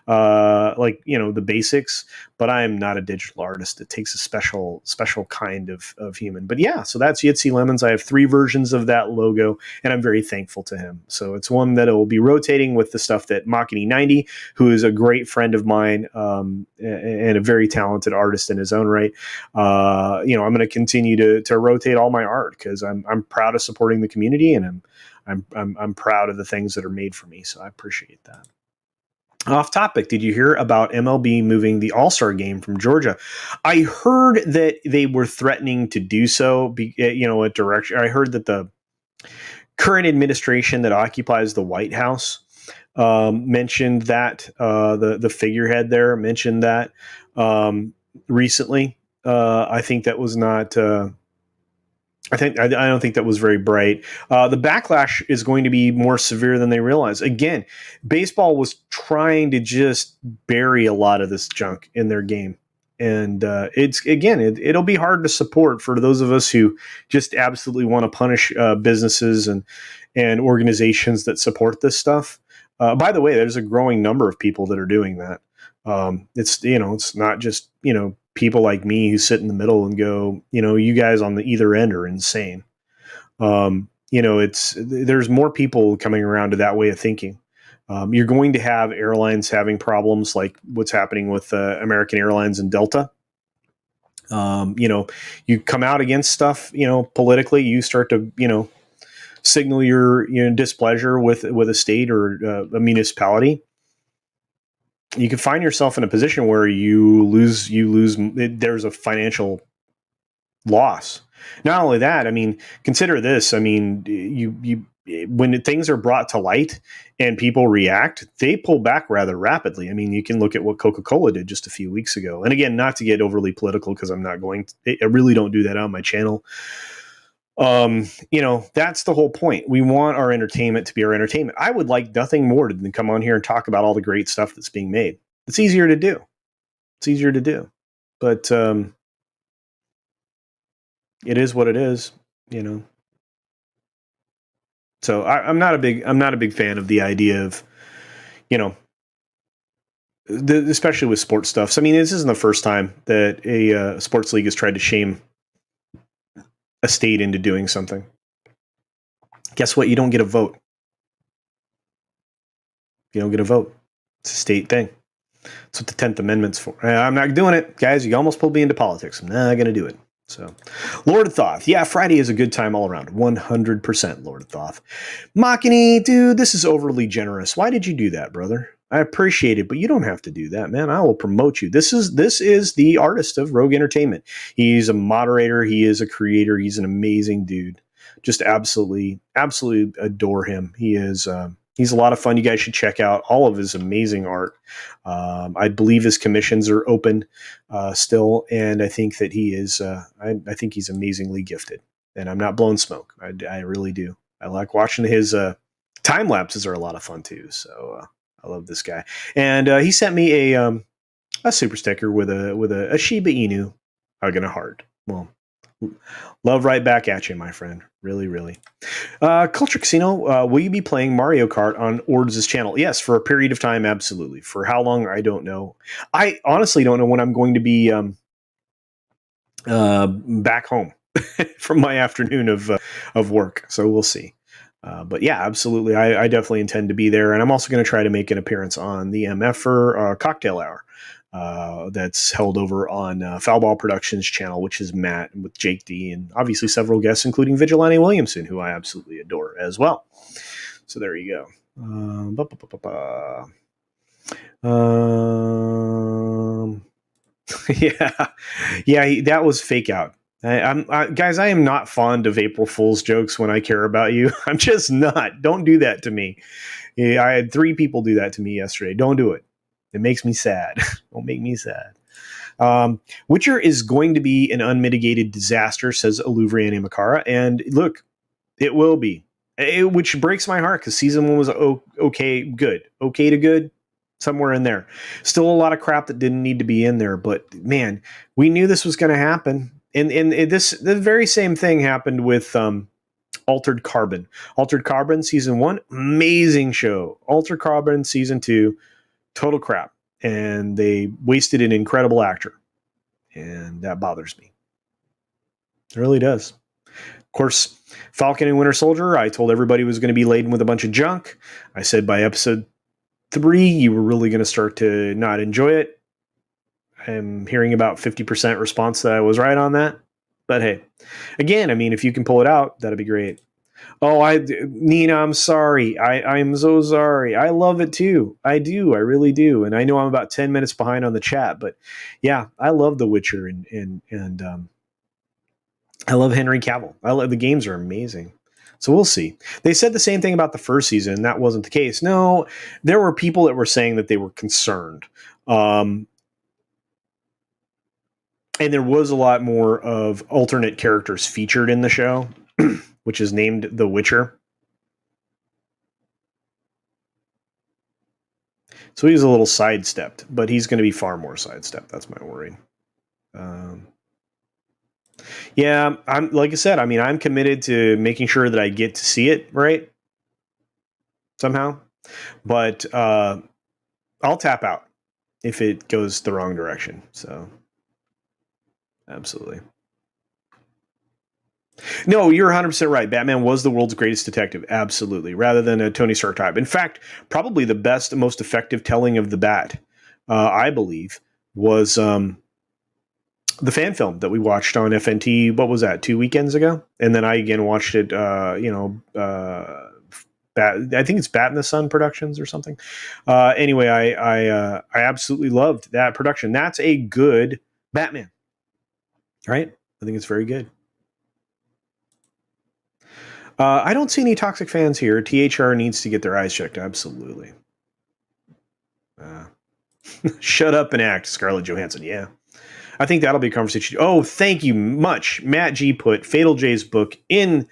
like, the basics, but I am not a digital artist. It takes a special kind of human. But yeah, so that's Yitzy Lemons. I have 3 versions of that logo, and I'm very thankful to him. So it's one that will be rotating with the stuff that Makini90, who is a great friend of mine, and a very talented artist in his own right. I'm going to continue to rotate all my art, because I'm proud of supporting the community, and I'm proud of the things that are made for me. So I appreciate that. Off topic, did you hear about MLB moving the All-Star game from Georgia? I heard that they were threatening to do so. A direction. I heard that the current administration that occupies the White House mentioned that, the figurehead there mentioned that recently. I think that was not. I don't think that was very bright. The backlash is going to be more severe than they realize. Again, baseball was trying to just bury a lot of this junk in their game, and it'll be hard to support for those of us who just absolutely want to punish businesses and organizations that support this stuff. By the way, there's a growing number of people that are doing that. It's not just people like me who sit in the middle and go, you guys on the either end are insane. There's more people coming around to that way of thinking. You're going to have airlines having problems like what's happening with American Airlines and Delta. You come out against stuff, politically, you start to, signal your displeasure with a state or a municipality. You can find yourself in a position where you lose. There's a financial loss. Not only that, consider this. When things are brought to light and people react, they pull back rather rapidly. You can look at what Coca-Cola did just a few weeks ago. And again, not to get overly political, because I'm not going to, I really don't do that on my channel. That's the whole point. We want our entertainment to be our entertainment. I would like nothing more than come on here and talk about all the great stuff that's being made. It's easier to do. But it is what it is, So I'm not a big fan of the idea of, especially with sports stuff. So, this isn't the first time that a sports league has tried to shame a state into doing something. Guess what? You don't get a vote. You don't get a vote. It's a state thing. That's what the 10th Amendment's for. I'm not doing it. Guys, you almost pulled me into politics. I'm not going to do it. So, Lord of Thoth. Yeah, Friday is a good time all around. 100% Lord of Thoth. Makini, dude, this is overly generous. Why did you do that, brother? I appreciate it, but you don't have to do that, man. I will promote you. This is the artist of Rogue Entertainment. He's a moderator. He is a creator. He's an amazing dude. Just absolutely adore him. He is. He's a lot of fun. You guys should check out all of his amazing art. I believe his commissions are open still, and I think that he is. I think he's amazingly gifted, and I'm not blowing smoke. I really do. I like watching his time lapses. Are a lot of fun too. So. I love this guy, and he sent me a super sticker with a Shiba Inu hug and a heart. Well, love right back at you, my friend. Really, really. Culture Casino, will you be playing Mario Kart on Ords' channel? Yes, for a period of time, absolutely. For how long, I don't know. I honestly don't know when I'm going to be back home from my afternoon of work. So we'll see. But yeah, absolutely. I definitely intend to be there. And I'm also going to try to make an appearance on the MFer Cocktail Hour that's held over on Foulball Productions channel, which is Matt with Jake D, and obviously several guests, including Vigilante Williamson, who I absolutely adore as well. So there you go. Yeah, that was fake out. Guys, I am not fond of April Fool's jokes when I care about you. I'm just not. Don't do that to me. Yeah, I had 3 people do that to me yesterday. Don't do it. It makes me sad. Don't make me sad. Witcher is going to be an unmitigated disaster, says Aluvriani Makara. And look, it will be. Which breaks my heart, because season 1 was okay to good, somewhere in there. Still a lot of crap that didn't need to be in there. But man, we knew this was going to happen. And the very same thing happened with Altered Carbon. Altered Carbon season 1, amazing show. Altered Carbon season 2, total crap. and they wasted an incredible actor, and that bothers me. It really does. Of course, Falcon and Winter Soldier, I told everybody was going to be laden with a bunch of junk. I said by episode 3, you were really going to start to not enjoy it. I'm hearing about 50% response that I was right on that. But hey, again, I mean, if you can pull it out, that'd be great. Oh, Nina, I'm sorry. I'm so sorry. I love it too. I do. I really do. And I know I'm about 10 minutes behind on the chat, but yeah, I love The Witcher and I love Henry Cavill. I love the games are amazing. So we'll see. They said the same thing about the first season, and that wasn't the case. No, there were people that were saying that they were concerned. And there was a lot more of alternate characters featured in the show, which is named The Witcher. So he's a little sidestepped, but he's going to be far more sidestepped. That's my worry. Yeah, I'm like I said. I mean, I'm committed to making sure that I get to see it right somehow, but I'll tap out if it goes the wrong direction. So, absolutely. No, you're 100% right. Batman was the world's greatest detective. Absolutely. Rather than a Tony Stark type. In fact, probably the best, most effective telling of the Bat, I believe, was the fan film that we watched on FNT. What was that, 2 weekends ago? And then I again watched it, I think it's Bat in the Sun Productions or something. Anyway, I absolutely loved that production. That's a good Batman, right? I think it's very good. I don't see any toxic fans here. THR needs to get their eyes checked. Absolutely. Shut up and act, Scarlett Johansson. Yeah. I think that'll be a conversation. Oh, thank you much. Matt G put Fatal J's book in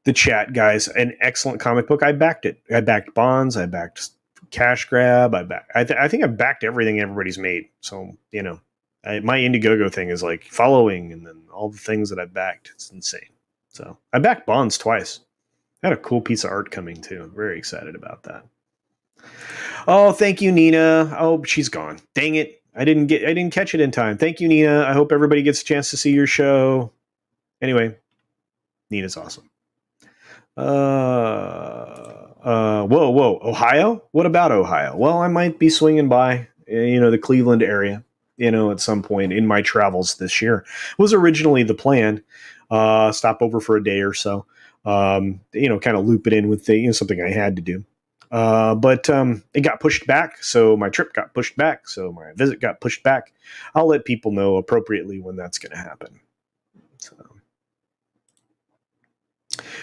the chat, guys. An excellent comic book. I backed it. I backed Bonds. I backed Cash Grab. I think I backed everything everybody's made. So, my Indiegogo thing is like following and then all the things that I backed. It's insane. So I backed Bonds twice. I had a cool piece of art coming too. I'm very excited about that. Oh, thank you, Nina. Oh, she's gone. Dang it. I didn't catch it in time. Thank you, Nina. I hope everybody gets a chance to see your show. Anyway, Nina's awesome. Whoa. Ohio? What about Ohio? Well, I might be swinging by, the Cleveland area, at some point in my travels this year. Was originally the plan. Stop over for a day or so, kind of loop it in with something I had to do. But it got pushed back. So my trip got pushed back. So my visit got pushed back. I'll let people know appropriately when that's going to happen. So.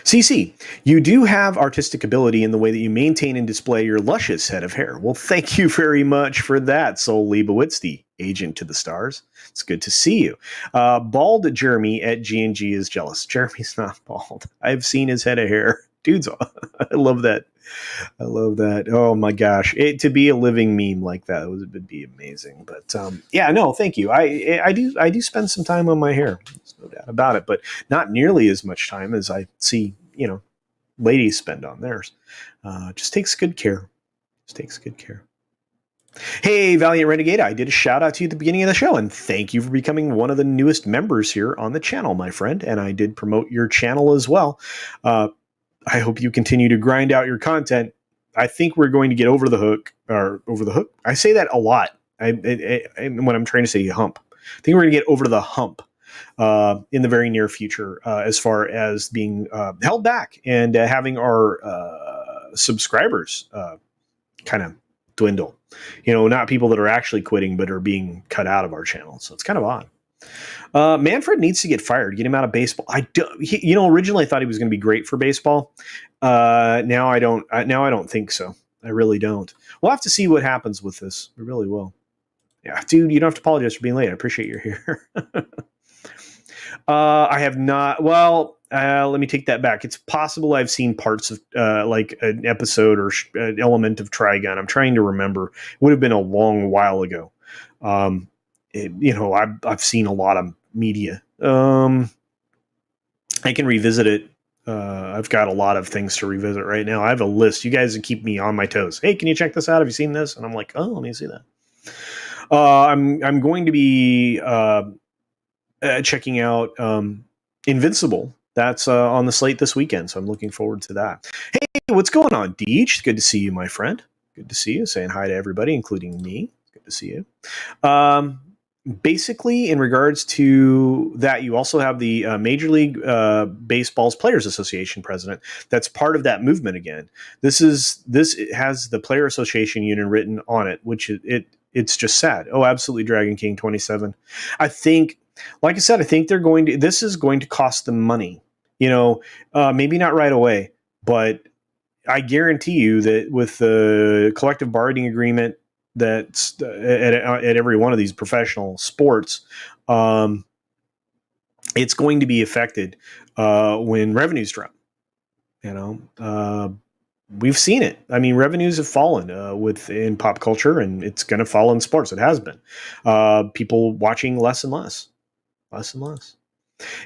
CC, you do have artistic ability in the way that you maintain and display your luscious head of hair. Well, thank you very much for that, Sol Leibowitz, the agent to the stars. It's good to see you. Bald Jeremy at G&G is jealous. Jeremy's not bald. I've seen his head of hair. Dude's, I love that. I love that. Oh my gosh. To be a living meme like that would be amazing. But thank you. I do spend some time on my hair. There's no doubt about it, but not nearly as much time as I see, ladies spend on theirs. Just takes good care. Hey, Valiant Renegade, I did a shout out to you at the beginning of the show, and thank you for becoming one of the newest members here on the channel, my friend. And I did promote your channel as well. I hope you continue to grind out your content. I think we're going to get over the hook. I say that a lot. When I'm trying to say hump, I think we're going to get over the hump in the very near future as far as being held back and having our subscribers kind of dwindle. Not people that are actually quitting, but are being cut out of our channel. So it's kind of odd. Manfred needs to get fired. Get him out of baseball. Originally I thought he was going to be great for baseball. Now I don't think so. I really don't. We'll have to see what happens with this. We really will. Yeah, dude, you don't have to apologize for being late. I appreciate you're here. I have not. Well, let me take that back. It's possible I've seen parts of like an episode or an element of Trigun. I'm trying to remember. It would have been a long while ago. I've seen a lot of media. I can revisit it. I've got a lot of things to revisit right now. I have a list. You guys keep me on my toes. Hey, can you check this out? Have you seen this? And I'm like, oh, let me see that. I'm going to be checking out Invincible. That's on the slate this weekend, so I'm looking forward to that. Hey, what's going on, Deej? Good to see you, my friend. Good to see you. Saying hi to everybody, including me. Good to see you. Basically, in regards to that, you also have the Major League Baseball's Players Association president. That's part of that movement again. It has the Player Association Union written on it, which it's just sad. Oh, absolutely, Dragon King 27. I think, like I said, I think this is going to cost them money. Maybe not right away, but I guarantee you that with the collective bargaining agreement that's at every one of these professional sports, it's going to be affected when revenues drop. We've seen it. I mean, revenues have fallen in pop culture, and it's going to fall in sports. It has been. People watching less and less. Less and less.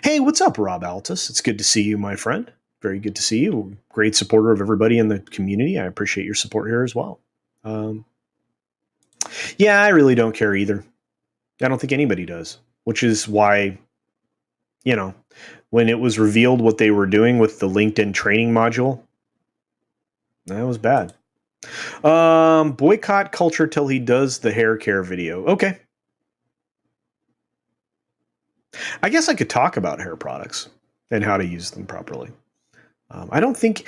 Hey, what's up, Rob Altus? It's good to see you, my friend. Very good to see you. Great supporter of everybody in the community. I appreciate your support here as well. Yeah, I really don't care either. I don't think anybody does, which is why, when it was revealed what they were doing with the LinkedIn training module, that was bad. Boycott culture till he does the hair care video. Okay. I guess I could talk about hair products and how to use them properly. I don't think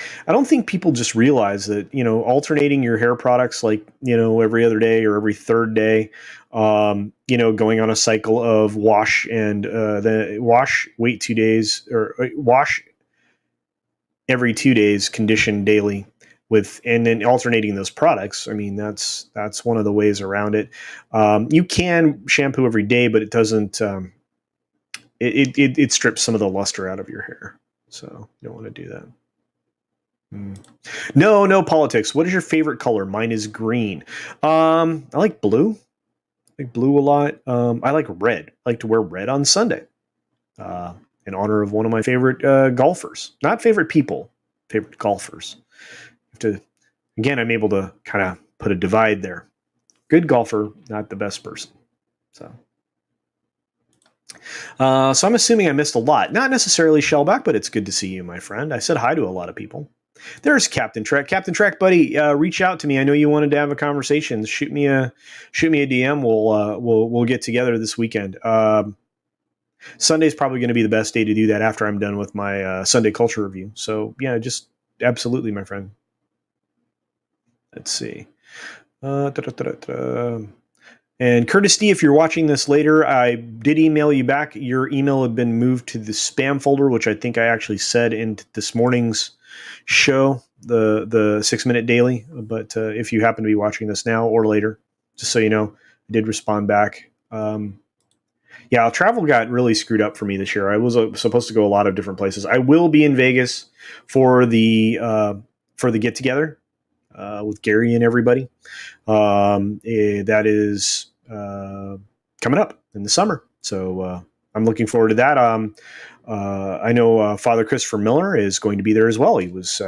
people just realize that, alternating your hair products like, every other day or every third day, going on a cycle of wash and wait 2 days, or wash every 2 days, condition daily and then alternating those products. I mean, that's one of the ways around it. You can shampoo every day, but it doesn't, it strips some of the luster out of your hair. So you don't want to do that. No politics. What is your favorite color? Mine is green. I like blue. I like blue a lot. I like red. I like to wear red on Sunday. In honor of one of my favorite golfers. Not favorite people, favorite golfers. Again, I'm able to kind of put a divide there. Good golfer, not the best person. So I'm assuming I missed a lot. Not necessarily Shellback, but it's good to see you, my friend. I said hi to a lot of people. There's Captain Trek. Captain Trek, buddy, reach out to me. I know you wanted to have a conversation. Shoot me a DM. We'll get together this weekend. Sunday's probably going to be the best day to do that after I'm done with my Sunday culture review. So yeah, just absolutely, my friend. Let's see. And Curtis D, if you're watching this later, I did email you back. Your email had been moved to the spam folder, which I think I actually said in this morning's show, the 6 Minute Daily. But if you happen to be watching this now or later, just so you know, I did respond back. Yeah, travel got really screwed up for me this year. I was supposed to go a lot of different places. I will be in Vegas for the get together with Gary and everybody. That is coming up in the summer, so I'm looking forward to that. I know Father Christopher Miller is going to be there as well. He was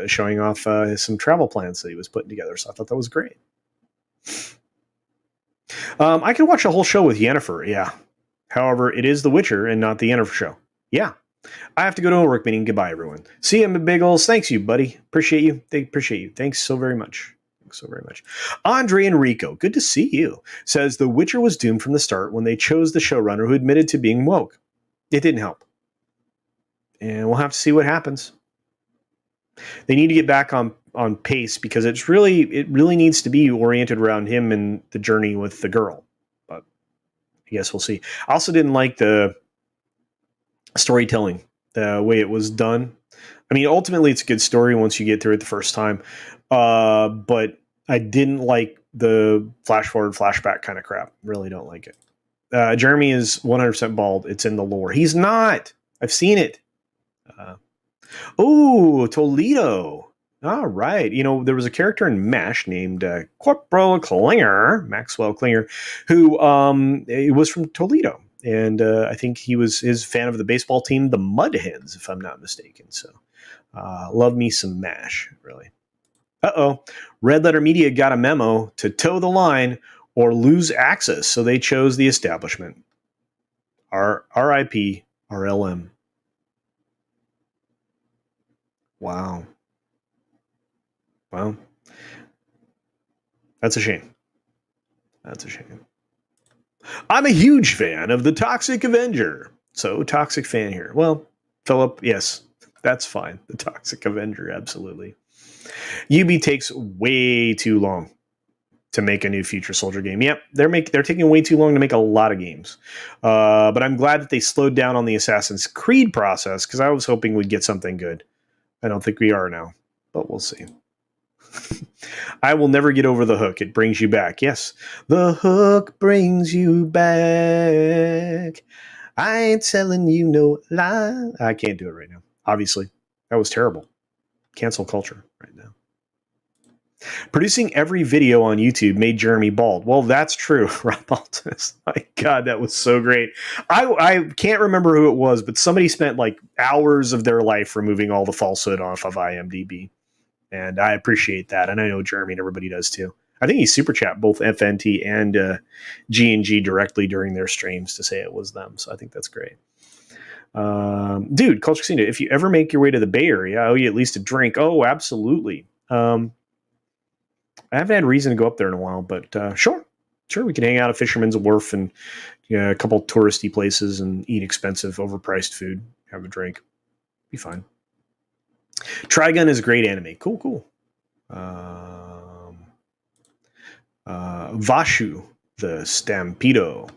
showing off some travel plans that he was putting together, so I thought that was great. I can watch a whole show with Yennefer, yeah. However, it is The Witcher and not the Yennefer show. Yeah. I have to go to a work meeting. Goodbye, everyone. See you, Biggles. Thanks, you, buddy. Appreciate you. Appreciate you. Thanks so very much. Andre Enrico, good to see you, says The Witcher was doomed from the start when they chose the showrunner who admitted to being woke. It didn't help. And we'll have to see what happens. They need to get back on pace because it really needs to be oriented around him and the journey with the girl. But I guess we'll see. I also didn't like the storytelling, the way it was done. I mean, ultimately, it's a good story once you get through it the first time. But I didn't like the flash forward, flashback kind of crap. Really don't like it. Jeremy is 100% bald. It's in the lore. He's not. I've seen it. Toledo. All right. There was a character in MASH named Corporal Klinger, Maxwell Klinger, who was from Toledo. And I think he was his fan of the baseball team, the Mud Hens, if I'm not mistaken. So love me some MASH, really. Uh-oh. Red Letter Media got a memo to toe the line. or lose access, so they chose the establishment. RIP RLM. Wow. Well, that's a shame. That's a shame. I'm a huge fan of the Toxic Avenger. So, Toxic fan here. Well, Philip, yes, that's fine. The Toxic Avenger, absolutely. UB takes way too long to make a new Future Soldier game. Yep, they're taking way too long to make a lot of games. But I'm glad that they slowed down on the Assassin's Creed process, because I was hoping we'd get something good. I don't think we are now, but we'll see. I will never get over the hook. It brings you back. Yes, the hook brings you back. I ain't telling you no lie. I can't do it right now. Obviously, that was terrible. Cancel culture right now. Producing every video on YouTube made Jeremy bald. Well, that's true. Rob Baltus. My God, that was so great. I can't remember who it was, but somebody spent like hours of their life removing all the falsehood off of IMDb. And I appreciate that. And I know Jeremy and everybody does too. I think he super chat both FNT and G&G directly during their streams to say it was them. So I think that's great. Dude, CultureCasino, if you ever make your way to the Bay Area, I owe you at least a drink. Oh, absolutely. I haven't had reason to go up there in a while, but sure. We can hang out at Fisherman's Wharf and a couple of touristy places and eat expensive, overpriced food, have a drink. Be fine. Trigun is a great anime. Cool. Vashu, the Stampedo.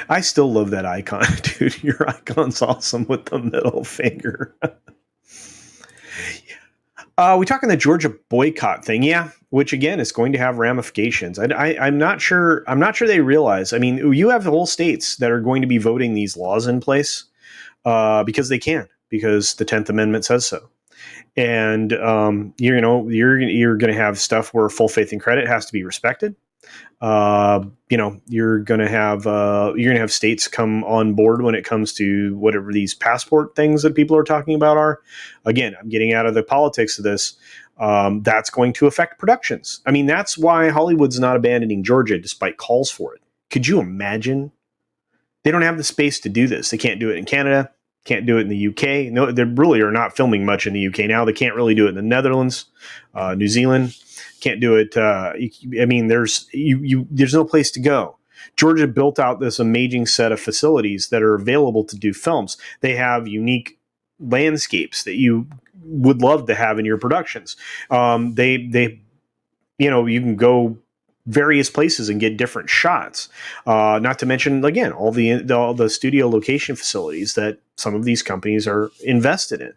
I still love that icon, dude. Your icon's awesome with the middle finger. We talking the Georgia boycott thing, yeah, which again is going to have ramifications. I'm not sure. I'm not sure they realize. I mean, you have the whole states that are going to be voting these laws in place because they can, because the 10th Amendment says so. And you're going to have stuff where full faith and credit has to be respected. You're going to have states come on board when it comes to whatever these passport things that people are talking about are. Again, I'm getting out of the politics of this. That's going to affect productions. I mean, that's why Hollywood's not abandoning Georgia despite calls for it. Could you imagine? They don't have the space to do this. They can't do it in Canada. Can't do it in the UK. No, they really are not filming much in the UK now. They can't really do it in the Netherlands, New Zealand. Can't do it. I mean, there's no place to go. Georgia built out this amazing set of facilities that are available to do films. They have unique landscapes that you would love to have in your productions. You can go various places and get different shots. Not to mention, again, all the studio location facilities that some of these companies are invested in.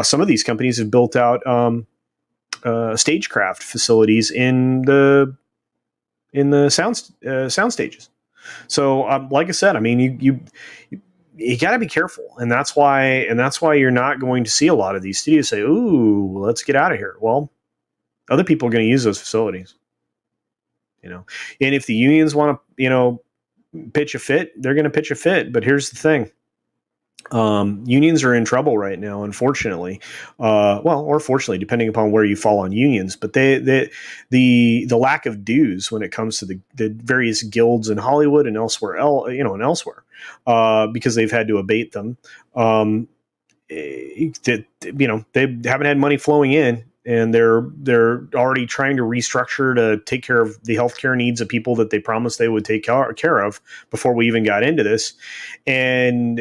Some of these companies have built out stagecraft facilities in the sound stages. So, like I said, I mean, you got to be careful, and that's why you're not going to see a lot of these studios say, "Ooh, let's get out of here." Well, other people are going to use those facilities. And if the unions want to, pitch a fit, they're going to pitch a fit. But here's the thing. Unions are in trouble right now, unfortunately. Or fortunately, depending upon where you fall on unions. But the lack of dues when it comes to the various guilds in Hollywood and elsewhere, because they've had to abate them. They haven't had money flowing in. And they're already trying to restructure to take care of the healthcare needs of people that they promised they would take care of before we even got into this. And,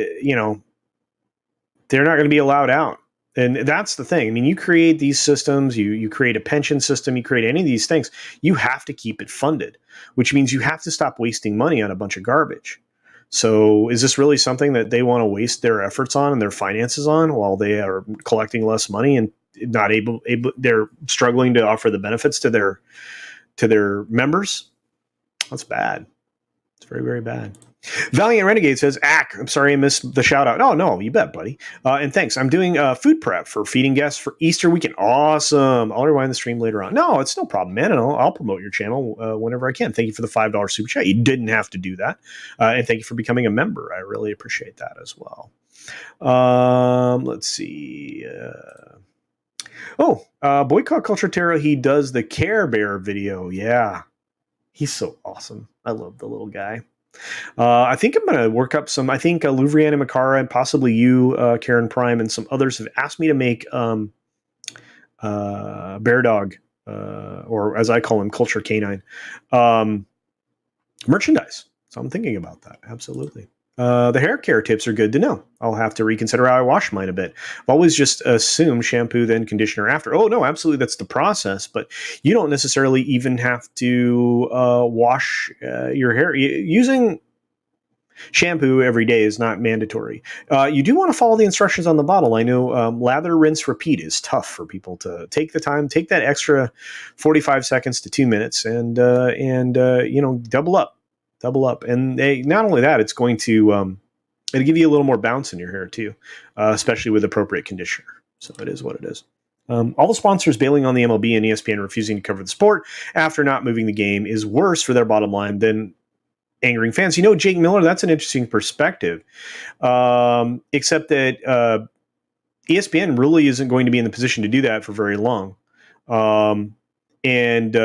they're not going to be allowed out. And that's the thing. I mean, you create these systems, you create a pension system, you create any of these things, you have to keep it funded, which means you have to stop wasting money on a bunch of garbage. So is this really something that they want to waste their efforts on and their finances on while they are collecting less money and not able they're struggling to offer the benefits to their members? That's bad. It's very, very bad. Valiant Renegade says, I'm sorry I missed the shout out. Oh, no, you bet, buddy. And thanks. I'm doing food prep for feeding guests for Easter weekend. Awesome. I'll rewind the stream later on. No, it's no problem, man. And I'll promote your channel whenever I can. Thank you for the $5 super chat. You didn't have to do that. And thank you for becoming a member. I really appreciate that as well. Let's see. Boycott Culture Terra. He does the Care Bear video. Yeah, he's so awesome. I love the little guy. I think I'm going to work up some. I think Louvrian and Makara and possibly you, Karen Prime, and some others have asked me to make Bear Dog, or as I call him, Culture Canine, um, merchandise. So I'm thinking about that. Absolutely. The hair care tips are good to know. I'll have to reconsider how I wash mine a bit. I've always just assumed shampoo, then conditioner after. Oh, no, absolutely. That's the process. But you don't necessarily even have to wash your hair. Using shampoo every day is not mandatory. You do want to follow the instructions on the bottle. I know lather, rinse, repeat is tough for people to take the time, take that extra 45 seconds to 2 minutes, and double up. And not only that, it's going to it'll give you a little more bounce in your hair too, especially with appropriate conditioner. So it is what it is. All the sponsors bailing on the MLB and ESPN refusing to cover the sport after not moving the game is worse for their bottom line than angering fans. Jake Miller, that's an interesting perspective. Except that ESPN really isn't going to be in the position to do that for very long. And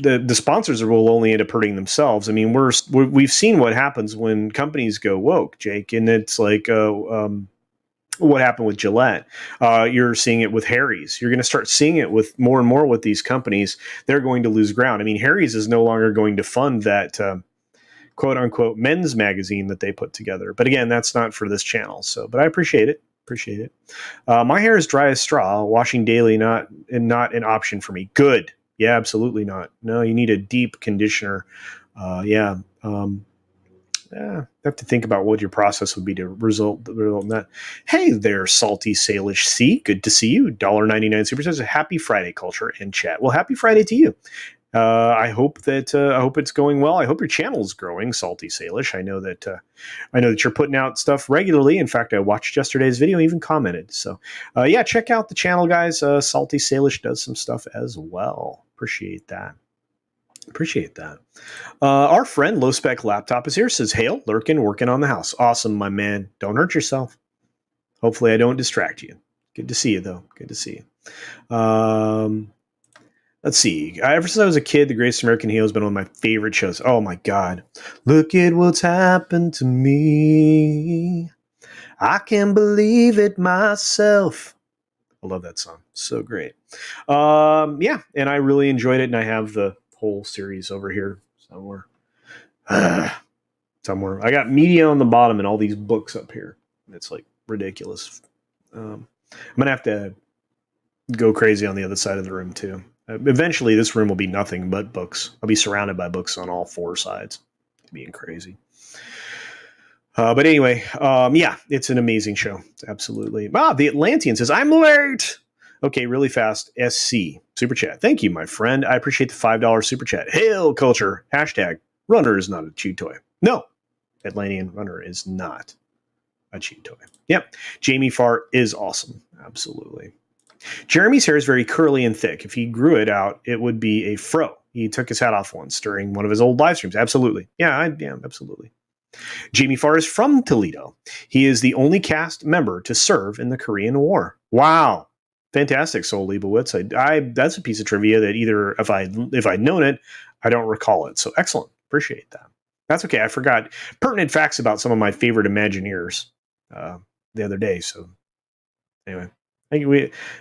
the sponsors will only end up hurting themselves. I mean, we've seen what happens when companies go woke, Jake, and it's like what happened with Gillette. You're seeing it with Harry's. You're going to start seeing it with more and more with these companies. They're going to lose ground. I mean, Harry's is no longer going to fund that quote unquote men's magazine that they put together. But again, that's not for this channel. But I appreciate it. My hair is dry as straw. Washing daily, not an option for me. Good. Yeah, absolutely not. No, you need a deep conditioner. Have to think about what your process would be to result in that. Hey there, Salty Salish C. Good to see you. $1.99 super says happy Friday, Culture and chat. Well, happy Friday to you. I hope it's going well. I hope your channel's growing, Salty Salish. I know that you're putting out stuff regularly. In fact, I watched yesterday's video, even commented. So, check out the channel, guys. Salty Salish does some stuff as well. Appreciate that. Our friend Low Spec Laptop is here. Says, "Hail, lurking, working on the house. Awesome, my man. Don't hurt yourself. Hopefully, I don't distract you. Good to see you, though. Good to see you." Let's see. Ever since I was a kid, The Greatest American Hero has been one of my favorite shows. Oh my God. Look at what's happened to me. I can't believe it myself. I love that song. So great. And I really enjoyed it, and I have the whole series over here somewhere. Somewhere. I got media on the bottom and all these books up here. It's like ridiculous. I'm going to have to go crazy on the other side of the room too. Eventually, this room will be nothing but books. I'll be surrounded by books on all four sides. It's being crazy. But anyway, it's an amazing show. Absolutely. The Atlantean says, I'm late. Okay, really fast. SC. Super chat. Thank you, my friend. I appreciate the $5 super chat. Hail Culture. # Runner is not a chew toy. No, Atlantean Runner is not a chew toy. Yep. Jamie Farr is awesome. Absolutely. Jeremy's hair is very curly and thick. If he grew it out, it would be a fro. He took his hat off once during one of his old live streams. Absolutely. Yeah, absolutely. Jamie Farr is from Toledo. He is the only cast member to serve in the Korean War. Wow. Fantastic, Soul Leibowitz. That's a piece of trivia that either if I'd known it, I don't recall it. So excellent. Appreciate that. That's okay. I forgot pertinent facts about some of my favorite Imagineers the other day. So anyway.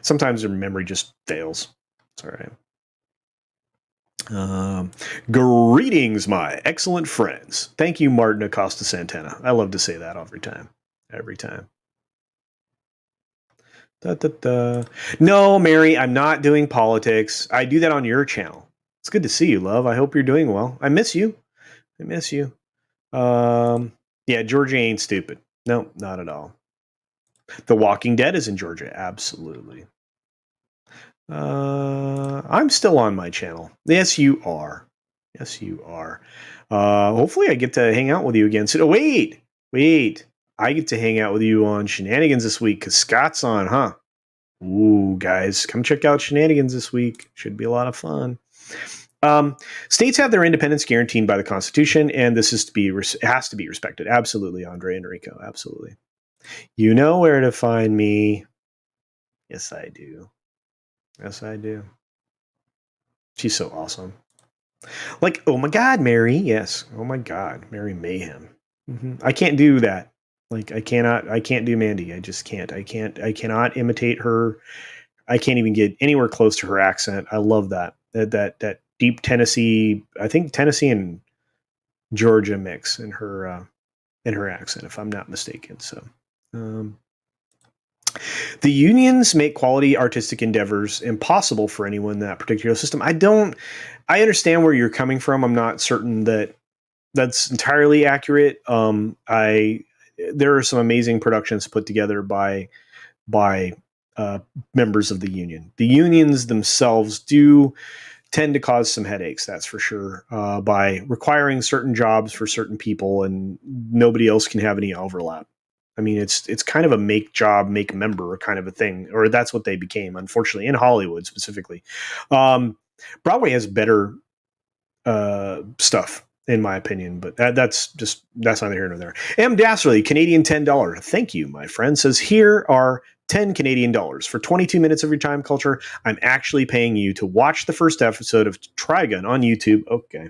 Sometimes their memory just fails. It's all right. Greetings, my excellent friends. Thank you, Martin Acosta Santana. I love to say that every time. Da, da, da. No, Mary, I'm not doing politics. I do that on your channel. It's good to see you, love. I hope you're doing well. I miss you. Georgia ain't stupid. No, not at all. The Walking Dead is in Georgia. Absolutely. I'm still on my channel. Yes, you are. Hopefully I get to hang out with you again soon. Oh, wait. I get to hang out with you on Shenanigans this week because Scott's on, huh? Ooh, guys, come check out Shenanigans this week. Should be a lot of fun. States have their independence guaranteed by the Constitution, and this has to be respected. Absolutely, Andre Enrico. Absolutely. You know where to find me. Yes, I do. Yes, I do. She's so awesome. Like, oh my God, Mary. Yes. Oh my God, Mary Mayhem. I can't do that. Like, I can't do Mandy. I just can't. I cannot imitate her. I can't even get anywhere close to her accent. I love that deep Tennessee, I think Tennessee and Georgia mix in her accent, if I'm not mistaken. So, um, the unions make quality artistic endeavors impossible for anyone in that particular system. I understand where you're coming from. I'm not certain that that's entirely accurate. There are some amazing productions put together by members of the union. The unions themselves do tend to cause some headaches, that's for sure, by requiring certain jobs for certain people, and nobody else can have any overlap. I mean, it's kind of a make job, make member kind of a thing, or that's what they became, unfortunately, in Hollywood specifically. Broadway has better stuff, in my opinion, but that's neither here nor there. M. Dasserly, Canadian $10. Thank you, my friend. Says here are 10 Canadian dollars for 22 minutes of your time, Culture. I'm actually paying you to watch the first episode of Trigun on YouTube. Okay,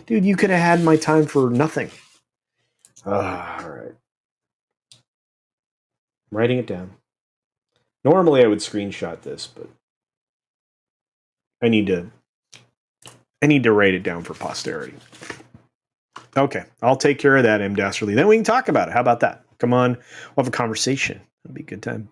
dude, you could have had my time for nothing. All right, I'm writing it down. Normally, I would screenshot this, but I need to write it down for posterity. Okay, I'll take care of that, M. Dasserly. Then we can talk about it. How about that? Come on, we'll have a conversation. That'll be a good time.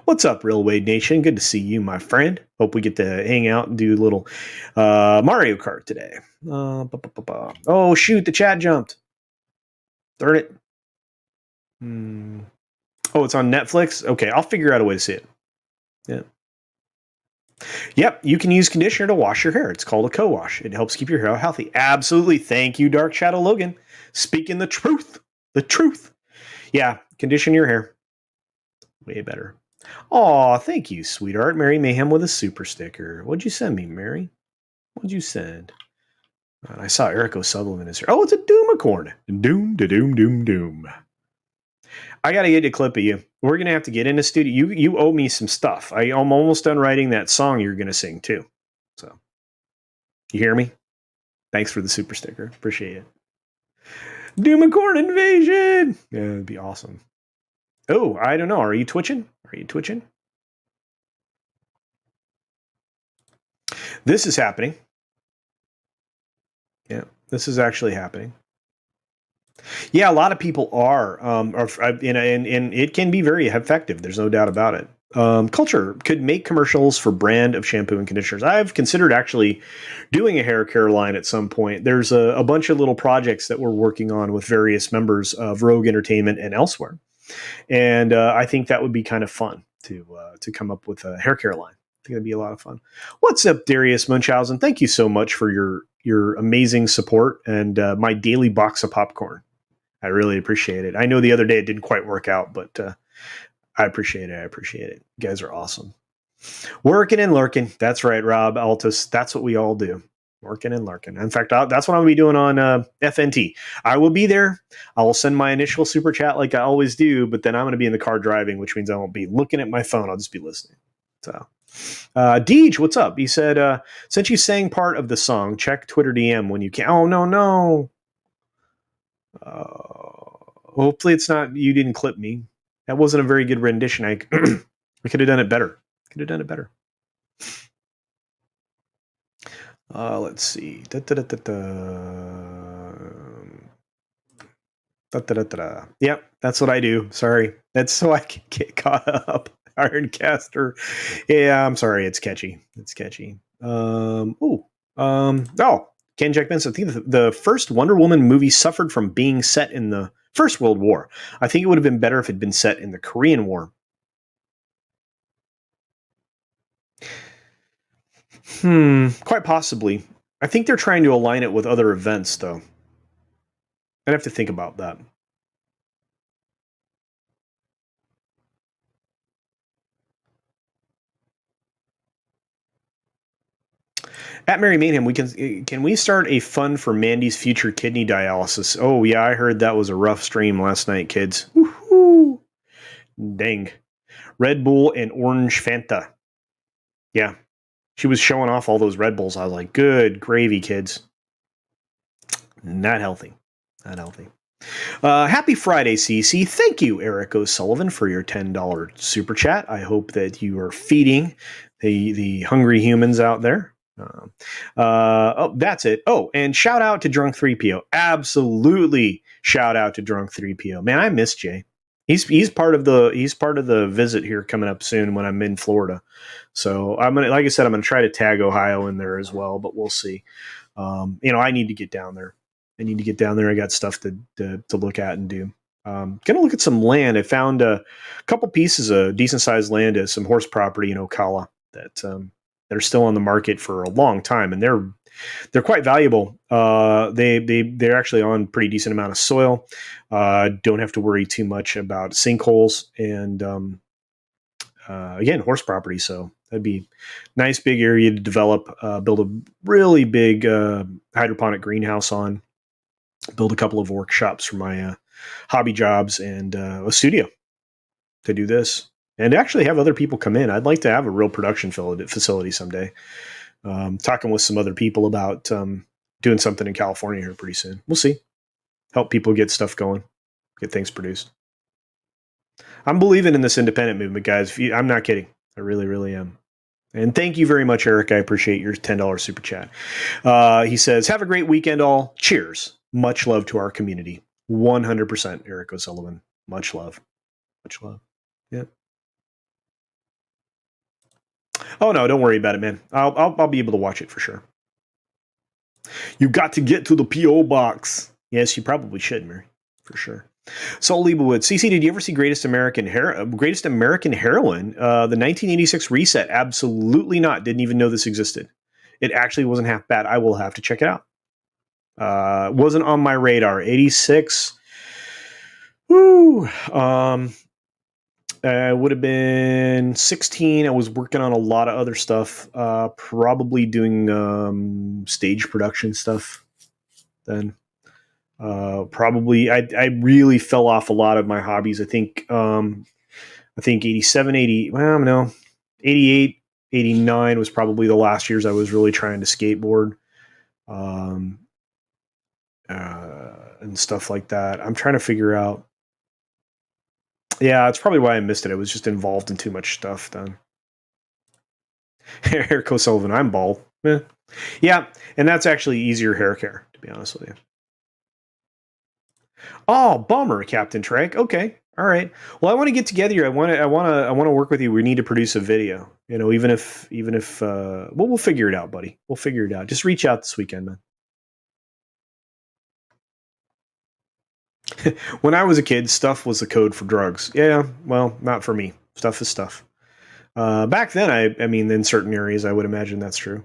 What's up, Real Wade Nation? Good to see you, my friend. Hope we get to hang out and do a little Mario Kart today. Oh, shoot, the chat jumped. Darn it. Oh, it's on Netflix? Okay, I'll figure out a way to see it. Yeah. Yep, you can use conditioner to wash your hair. It's called a co-wash. It helps keep your hair healthy. Absolutely. Thank you, Dark Shadow Logan. Speaking the truth. The truth. Yeah, condition your hair. Way better. Aw, thank you, sweetheart. Mary Mayhem with a super sticker. What'd you send me, Mary? What'd you send? I saw Eric O'Sullivan is here. Oh, it's a Doomicorn. Doom, doom, doom, doom. I got to get a clip of you. We're going to have to get in the studio. You owe me some stuff. I'm almost done writing that song you're going to sing, too. So, you hear me? Thanks for the super sticker. Appreciate it. Doomicorn invasion! Yeah, it'd be awesome. Oh, I don't know. Are you twitching? This is happening. Yeah, this is actually happening. Yeah, a lot of people are, and it can be very effective. There's no doubt about it. Culture could make commercials for brand of shampoo and conditioners. I've considered actually doing a hair care line at some point. There's a bunch of little projects that we're working on with various members of Rogue Entertainment and elsewhere, and I think that would be kind of fun to come up with a hair care line. I think that'd be a lot of fun. What's up, Darius Munchausen? Thank you so much for your amazing support and my daily box of popcorn. I really appreciate it. I know the other day it didn't quite work out, but I appreciate it. You guys are awesome. Working and lurking. That's right, Rob Altus. That's what we all do. Working and lurking. In fact, that's what I'm going to be doing on FNT. I will be there. I will send my initial super chat like I always do, but then I'm going to be in the car driving, which means I won't be looking at my phone. I'll just be listening. So, Deej, what's up? He said, since you sang part of the song, check Twitter DM when you can. Oh, no. Hopefully it's not, you didn't clip me. That wasn't a very good rendition. I could have done it better. Let's see. Yep, that's what I do. Sorry. That's so I can get caught up. Ironcaster. Yeah, I'm sorry. It's catchy. Ken Jack Benson. I think the first Wonder Woman movie suffered from being set in the First World War. I think it would have been better if it had been set in the Korean War. Quite possibly. I think they're trying to align it with other events, though. I'd have to think about that. At Mary Mayhem, can we start a fund for Mandy's future kidney dialysis? Oh yeah, I heard that was a rough stream last night, kids. Woo-hoo. Dang. Red Bull and orange Fanta. Yeah. She was showing off all those Red Bulls. I was like, good gravy, kids. Not healthy. Not healthy. Happy Friday, CC. Thank you, Eric O'Sullivan, for your $10 super chat. I hope that you are feeding the hungry humans out there. Oh, that's it. Oh, and shout out to Drunk 3PO. Absolutely, shout out to Drunk 3PO. Man, I miss Jay. He's part of the visit here coming up soon when I'm in Florida. So I'm gonna, like I said, I'm gonna try to tag Ohio in there as well, but we'll see. I need to get down there. I got stuff to look at and do. Gonna look at some land. I found a couple pieces of decent sized land at some horse property in Ocala that are still on the market for a long time, and they're quite valuable. They're actually on pretty decent amount of soil. Don't have to worry too much about sinkholes, and again, horse property. So that'd be nice big area to develop. Build a really big hydroponic greenhouse on. Build a couple of workshops for my hobby jobs and a studio to do this, and actually have other people come in. I'd like to have a real production facility someday. Talking with some other people about doing something in California here pretty soon. We'll see. Help people get stuff going, get things produced. I'm believing in this independent movement, guys. I'm not kidding. I really, really am. And thank you very much, Eric. I appreciate your $10 super chat. He says, have a great weekend, all. Cheers. Much love to our community. 100%, Eric O'Sullivan. Much love. Much love. Yeah. Oh, no, don't worry about it, man. I'll be able to watch it for sure. You got to get to the P.O. box. Yes, you probably should, Mary, for sure. Saul Lieberwood, CC, did you ever see Greatest American Heroine? The 1986 reset? Absolutely not. Didn't even know this existed. It actually wasn't half bad. I will have to check it out. Wasn't on my radar. 86. Woo. I would have been 16. I was working on a lot of other stuff. Probably doing stage production stuff then. Probably I really fell off a lot of my hobbies. I think 87, 80, well, no, 88, 89 was probably the last years I was really trying to skateboard. And stuff like that. I'm trying to figure out. Yeah, that's probably why I missed it. I was just involved in too much stuff then. Eric O'Sullivan, I'm bald. Yeah, and that's actually easier hair care, to be honest with you. Oh, bummer, Captain Trank. Okay, all right. Well, I want to get together. I want to work with you. We need to produce a video. Even if we'll figure it out, buddy. We'll figure it out. Just reach out this weekend, man. When I was a kid, stuff was the code for drugs. Yeah, well, not for me. Stuff is stuff. Back then, I mean, in certain areas, I would imagine that's true.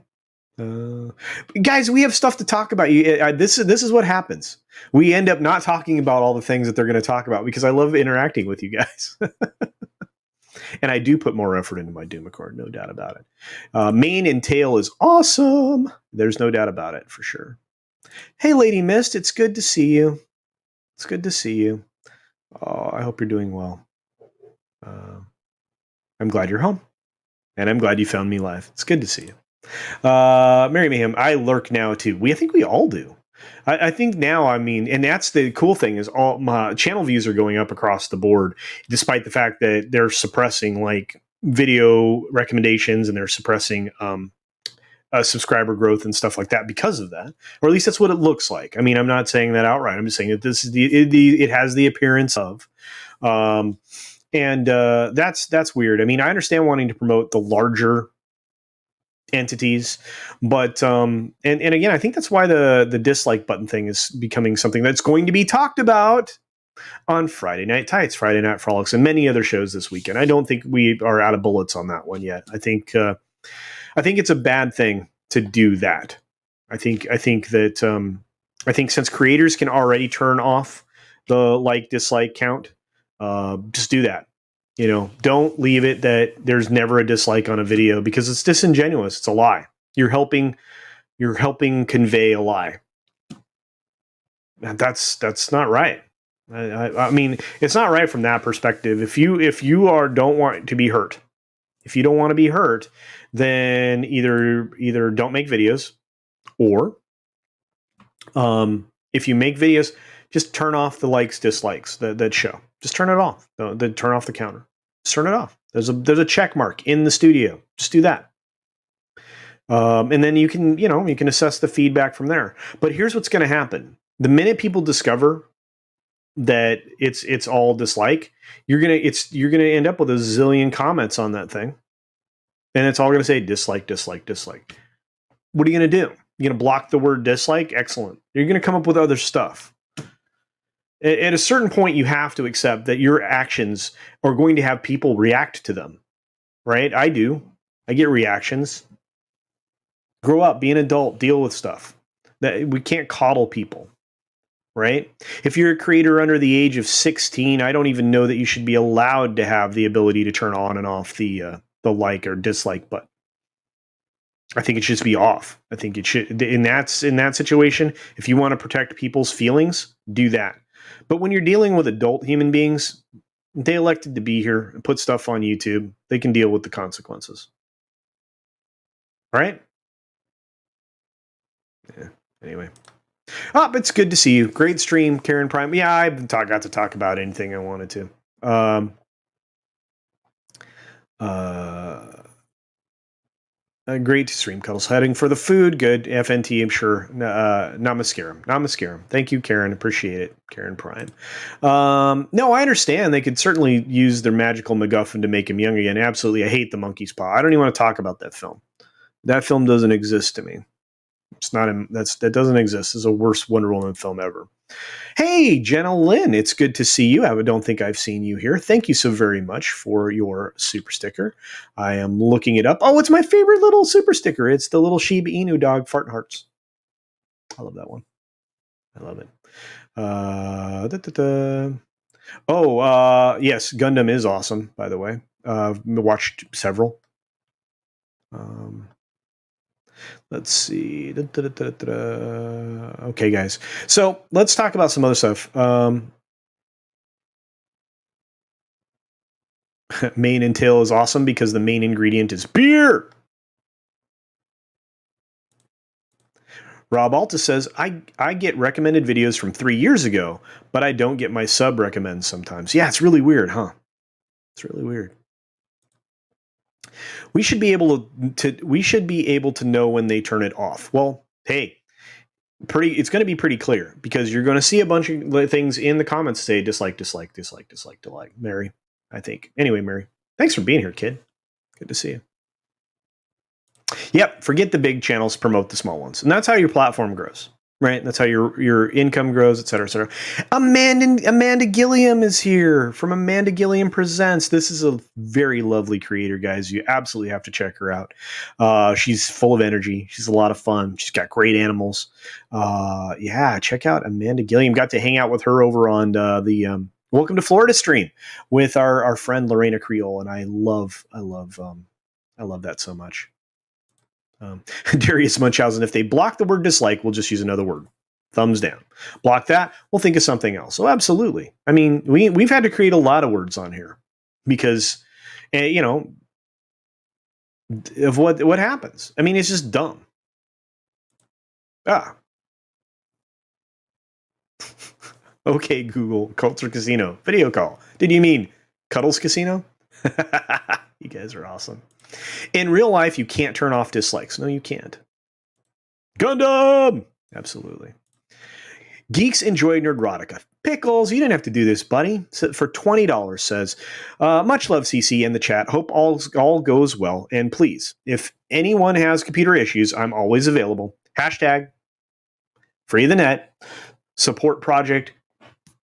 Guys, we have stuff to talk about. This is what happens. We end up not talking about all the things that they're going to talk about because I love interacting with you guys. And I do put more effort into my Doom Accord, no doubt about it. Mane and tail is awesome. There's no doubt about it, for sure. Hey, Lady Mist, it's good to see you. It's good to see you. Oh, I hope you're doing well. I'm glad you're home. And I'm glad you found me live. It's good to see you. Mary Mayhem, I lurk now too. I think we all do. I think now, I mean, and that's the cool thing is all my channel views are going up across the board, despite the fact that they're suppressing like video recommendations and they're suppressing subscriber growth and stuff like that because of that, or at least that's what it looks like. I mean, I'm not saying that outright. I'm just saying that this is it has the appearance of, and that's weird. I mean, I understand wanting to promote the larger entities, but and again, I think that's why the dislike button thing is becoming something that's going to be talked about on Friday Night Tights, Friday Night Frolics, and many other shows this weekend. I don't think we are out of bullets on that one yet. I think it's a bad thing to do that. I think since creators can already turn off the dislike count, just do that. Don't leave it that there's never a dislike on a video because it's disingenuous. It's a lie. You're helping convey a lie. And that's not right. I mean, it's not right from that perspective. If you don't want to be hurt, if you don't want to be hurt, then either don't make videos, or if you make videos, just turn off the likes, dislikes that show. Just turn it off. Turn off the counter. Just turn it off. There's a check mark in the studio. Just do that. And then you can assess the feedback from there. But here's what's going to happen: the minute people discover that it's all dislike, you're gonna end up with a zillion comments on that thing, and it's all gonna say dislike, dislike, dislike. What are you gonna do? You're gonna block the word dislike? Excellent. You're gonna come up with other stuff. At a certain point, you have to accept that your actions are going to have people react to them, right? I do. I get reactions. Grow up, be an adult, deal with stuff. That we can't coddle people, right? If you're a creator under the age of 16, I don't even know that you should be allowed to have the ability to turn on and off the like or dislike button. I think it should be off. I think it should, in that situation, if you want to protect people's feelings, do that. But when you're dealing with adult human beings, they elected to be here and put stuff on YouTube. They can deal with the consequences. Right? Yeah. Anyway. But it's good to see you. Great stream, Karen Prime. Yeah, I got to talk about anything I wanted to. Great stream, Cuddles. Heading for the food. Good. FNT, I'm sure. Namaskaram. Thank you, Karen. Appreciate it, Karen Prime. No, I understand. They could certainly use their magical MacGuffin to make him young again. Absolutely. I hate The Monkey's Paw. I don't even want to talk about that film. That film doesn't exist to me. It's not. That doesn't exist. It's the worst Wonder Woman film ever. Hey, Jenna Lynn, it's good to see you. I don't think I've seen you here. Thank you so very much for your super sticker. I am looking it up. Oh, it's my favorite little super sticker. It's the little Shiba Inu dog, Fart Hearts. I love that one. I love it. Yes, Gundam is awesome, by the way. Watched several. Let's see. Okay, guys. So let's talk about some other stuff. Mane and tail is awesome because the main ingredient is beer. Rob Alta says, I get recommended videos from 3 years ago, but I don't get my sub recommends sometimes. Yeah, it's really weird, huh? It's really weird. We should be able to know when they turn it off. Well, hey, it's going to be pretty clear because you're going to see a bunch of things in the comments say dislike, dislike, dislike, dislike, dislike. Mary, I think. Anyway, Mary, thanks for being here, kid. Good to see you. Yep, forget the big channels, promote the small ones. And that's how your platform grows. Right, that's how your income grows, et cetera, et cetera. Amanda Gilliam is here from Amanda Gilliam Presents. This is a very lovely creator, guys. You absolutely have to check her out. She's full of energy. She's a lot of fun. She's got great animals. Yeah, check out Amanda Gilliam. Got to hang out with her over on the Welcome to Florida stream with our friend Lorena Creole, and I love that so much. Darius Munchausen, if they block the word dislike, we'll just use another word. Thumbs down. Block that, we'll think of something else. So absolutely. I mean, we've had to create a lot of words on here because, of what happens. I mean, it's just dumb. Okay, Google, CultureCasino. Video call. Did you mean Cuddles Casino? You guys are awesome. In real life, you can't turn off dislikes. No, you can't. Gundam! Absolutely. Geeks enjoy Nerdrotica. Pickles, you didn't have to do this, buddy. So for $20 says, much love, CC, in the chat. Hope all goes well. And please, if anyone has computer issues, I'm always available. Hashtag free the net. Support Project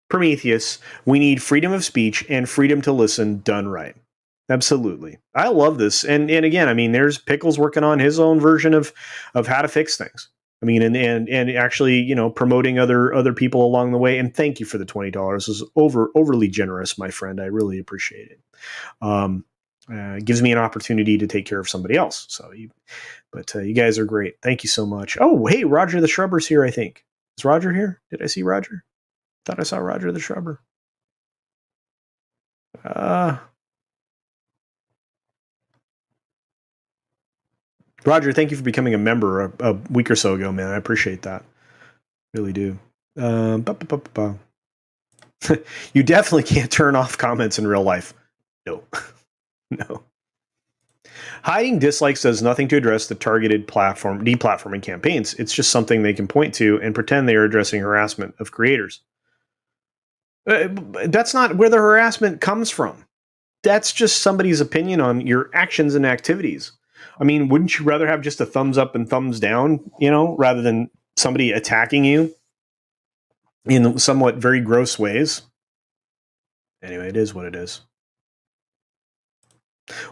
Prometheus. We need freedom of speech and freedom to listen done right. Absolutely. I love this. And again, I mean, there's Pickles working on his own version of how to fix things. I mean, and actually, promoting other people along the way. And thank you for the $20. This is overly generous, my friend. I really appreciate it. It gives me an opportunity to take care of somebody else. So you guys are great. Thank you so much. Oh, hey, Roger the Shrubber's here, I think. Is Roger here? Did I see Roger? Thought I saw Roger the Shrubber. Roger, thank you for becoming a member a week or so ago, man. I appreciate that. Really do. You definitely can't turn off comments in real life. No. No. Hiding dislikes does nothing to address the targeted deplatforming campaigns. It's just something they can point to and pretend they are addressing harassment of creators. That's not where the harassment comes from. That's just somebody's opinion on your actions and activities. I mean, wouldn't you rather have just a thumbs up and thumbs down, rather than somebody attacking you in somewhat very gross ways? Anyway, it is what it is.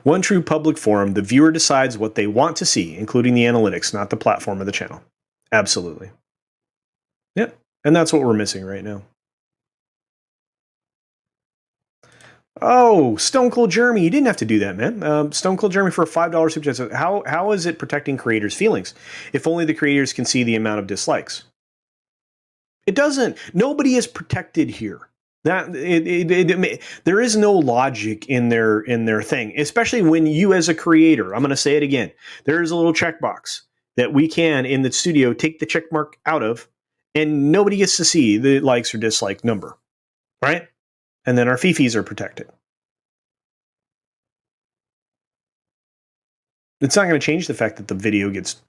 One true public forum, the viewer decides what they want to see, including the analytics, not the platform of the channel. Absolutely. Yep. And that's what we're missing right now. Oh, Stone Cold Jeremy, you didn't have to do that, man. Stone Cold Jeremy for a $5 super chat. How is it protecting creators' feelings? If only the creators can see the amount of dislikes. It doesn't. Nobody is protected here. There is no logic in their thing, especially when you as a creator, I'm going to say it again, there is a little checkbox that we can in the studio take the check mark out of, and nobody gets to see the likes or dislike number, right? And then our fifis are protected. It's not going to change the fact that the video gets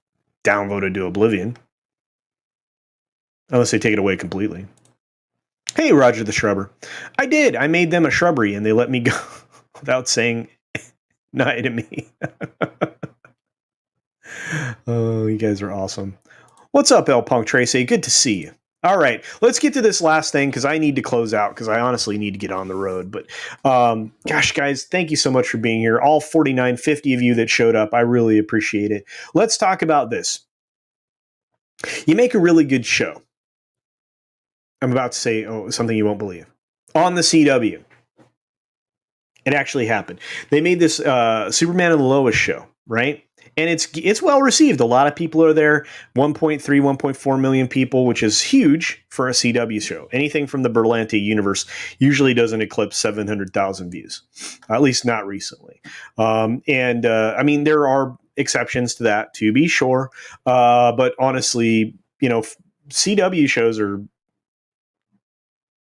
downvoted to oblivion, unless they take it away completely. Hey, Roger the Shrubber. I did. I made them a shrubbery, and they let me go without saying no to me. Oh, you guys are awesome. What's up, El Punk Tracy? Good to see you. All right, let's get to this last thing because I need to close out because I honestly need to get on the road. But gosh, guys, thank you so much for being here. All 4950 of you that showed up, I really appreciate it. Let's talk about this. You make a really good show. I'm about to say something you won't believe. On the CW. It actually happened. They made this Superman and Lois show, right? And it's well received. A lot of people are there. 1.3, 1.4 million people, which is huge for a CW show. Anything from the Berlanti universe usually doesn't eclipse 700,000 views, at least not recently. I mean, there are exceptions to that, to be sure. But honestly, CW shows are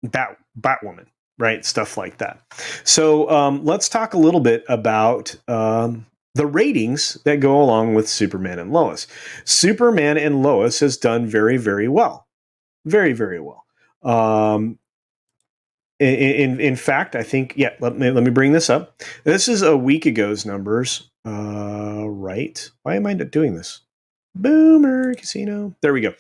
Batwoman, right? Stuff like that. So let's talk a little bit about the ratings that go along with Superman and Lois. Superman and Lois has done very, very well. Very, very well. In fact, I think, let me bring this up. This is a week ago's numbers. Right. Why am I not doing this? Boomer Casino. There we go.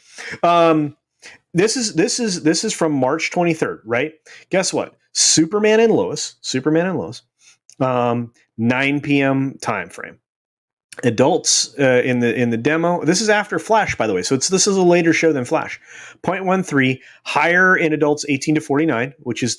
This is from March 23rd, right? Guess what? Superman and Lois, 9 p.m. time frame. Adults in the demo. This is after Flash, by the way. So this is a later show than Flash. 0.13 higher in adults 18 to 49, which is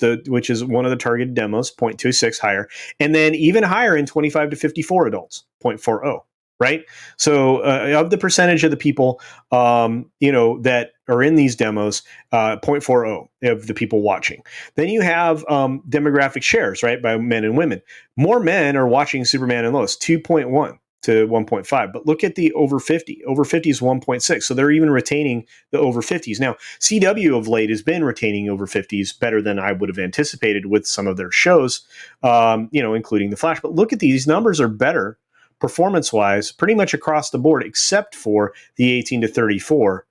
one of the targeted demos. 0.26 higher, and then even higher in 25 to 54 adults. 0.40. Right. So of the percentage of the people, that are in these demos, 0.40 of the people watching. Then you have demographic shares, right, by men and women. More men are watching Superman and Lois, 2.1 to 1.5. But look at the over 50. Over 50 is 1.6. So they're even retaining the over 50s. Now, CW of late has been retaining over 50s better than I would have anticipated with some of their shows, including The Flash. But look at these numbers are better performance-wise, pretty much across the board, except for the 18 to 34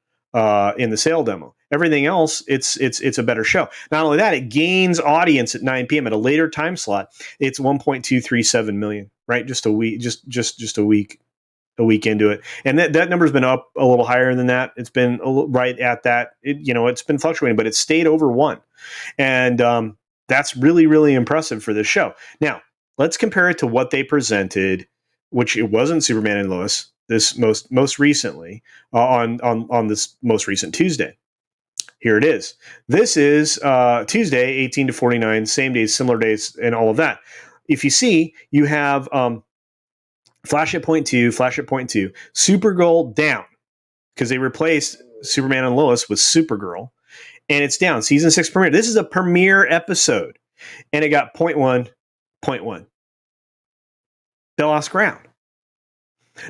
in the sale demo. Everything else, it's a better show. Not only that, it gains audience at 9 p.m. at a later time slot. It's 1.237 million, right? Just a week, just a week into it, and that number's been up a little higher than that. It's been right at that. It's been fluctuating, but it stayed over 1, and that's really, really impressive for this show. Now, let's compare it to what they presented, which it wasn't Superman and Lois, this most recently on this most recent Tuesday. Here it is. This is Tuesday, 18 to 49, same days, similar days, and all of that. If you see, you have Flash at 0.2, Flash at 0.2, Supergirl down because they replaced Superman and Lois with Supergirl. and it's down. Season 6 premiere. This is a premiere episode, and it got 0.1. They lost ground.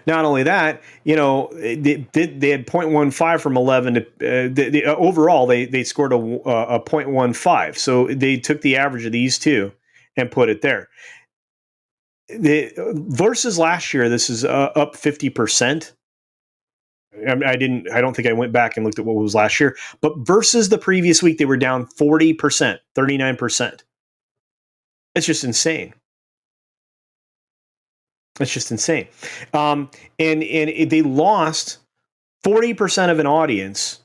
Not only that, they had 0.15 from 11 to overall they scored a 0.15. So they took the average of these two and put it there. Versus last year, this is up 50%. I don't think I went back and looked at what was last year, but versus the previous week, they were down 40%, 39%. It's just insane. It's just insane. And they lost 40% of an audience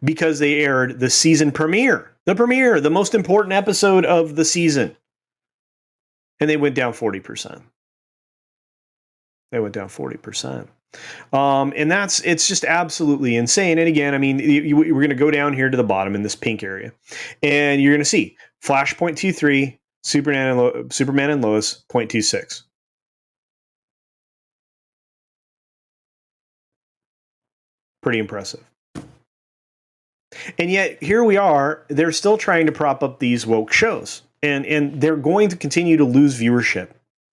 because they aired the season premiere, the most important episode of the season. And they went down 40%. They went down 40%. And it's just absolutely insane. And again, I mean, we're going to go down here to the bottom in this pink area, and you're going to see Flashpoint 2.3, Superman and Lois 0.26. Pretty impressive. And yet here we are, they're still trying to prop up these woke shows, and they're going to continue to lose viewership.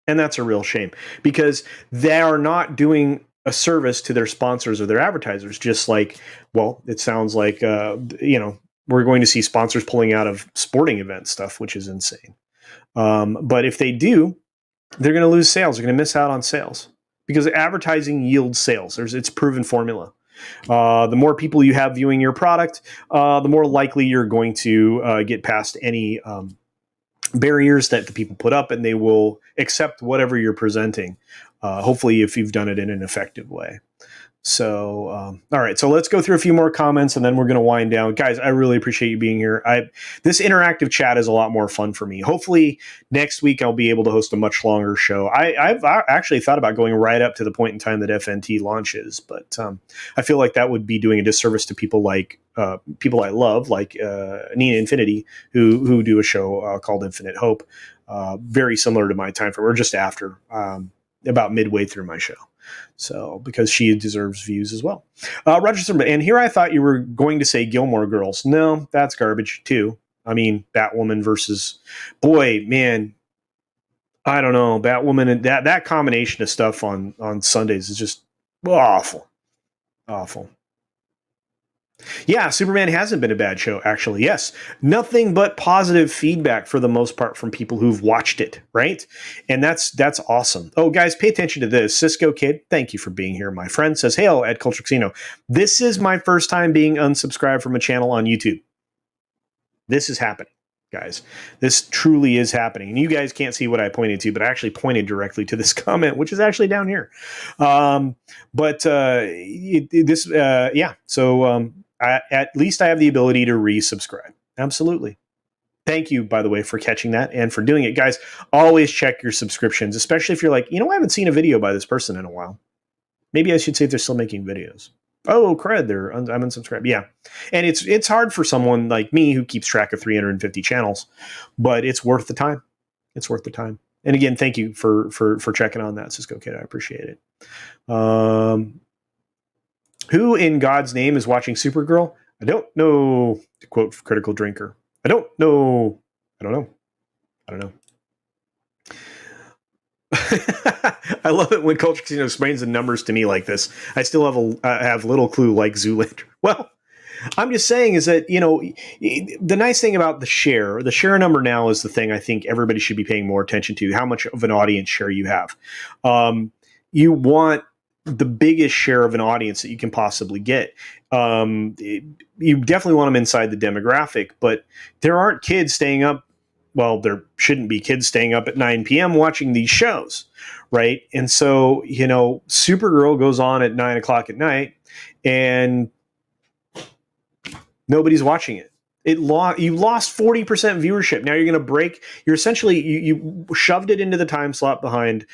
And that's a real shame, because they are not doing a service to their sponsors or their advertisers. Just like, well, it sounds like, we're going to see sponsors pulling out of sporting event stuff, which is insane. But if they do, they're going to lose sales. They're going to miss out on sales, because advertising yields sales. It's proven formula. The more people you have viewing your product, the more likely you're going to get past any barriers that the people put up, and they will accept whatever you're presenting. Hopefully, if you've done it in an effective way. So, all right. So let's go through a few more comments, and then we're going to wind down. Guys, I really appreciate you being here. This interactive chat is a lot more fun for me. Hopefully next week I'll be able to host a much longer show. I've actually thought about going right up to the point in time that FNT launches, but I feel like that would be doing a disservice to people like people I love, like Nina Infinity, who do a show called Infinite Hope, very similar to my time frame. We're just after about midway through my show. So, because she deserves views as well. Roger, and here I thought you were going to say Gilmore Girls. No, that's garbage too. I mean, Batwoman versus, boy, man, I don't know. Batwoman and that combination of stuff on Sundays is just awful. Awful. Yeah, Superman hasn't been a bad show, actually. Yes, nothing but positive feedback for the most part from people who've watched it, right? And that's awesome. Oh, guys, pay attention to this. Cisco Kid, thank you for being here. My friend says, hail at CultureCasino. This is my first time being unsubscribed from a channel on YouTube. This is happening, guys. This truly is happening. And you guys can't see what I pointed to, but I actually pointed directly to this comment, which is actually down here. So at least I have the ability to resubscribe. Absolutely. Thank you, by the way, for catching that and for doing it. Guys, always check your subscriptions, especially if you're like, I haven't seen a video by this person in a while. Maybe I should say if they're still making videos. Oh, crud, I'm unsubscribed. Yeah. And it's hard for someone like me who keeps track of 350 channels, but it's worth the time. It's worth the time. And again, thank you for checking on that, Cisco Kid. I appreciate it. Who in God's name is watching Supergirl? I don't know. To quote Critical Drinker. I don't know. I don't know. I love it when CultureCasino explains the numbers to me like this. I still have little clue, like Zoolander. Well, I'm just saying is that, the nice thing about the share number now is the thing I think everybody should be paying more attention to, how much of an audience share you have. You want the biggest share of an audience that you can possibly get. You definitely want them inside the demographic, but there aren't kids staying up. Well, there shouldn't be kids staying up at 9 p.m. watching these shows, right? And so, Supergirl goes on at 9 o'clock at night and nobody's watching it. You lost 40% viewership. Now you're going to break. You're essentially you shoved it into the time slot behind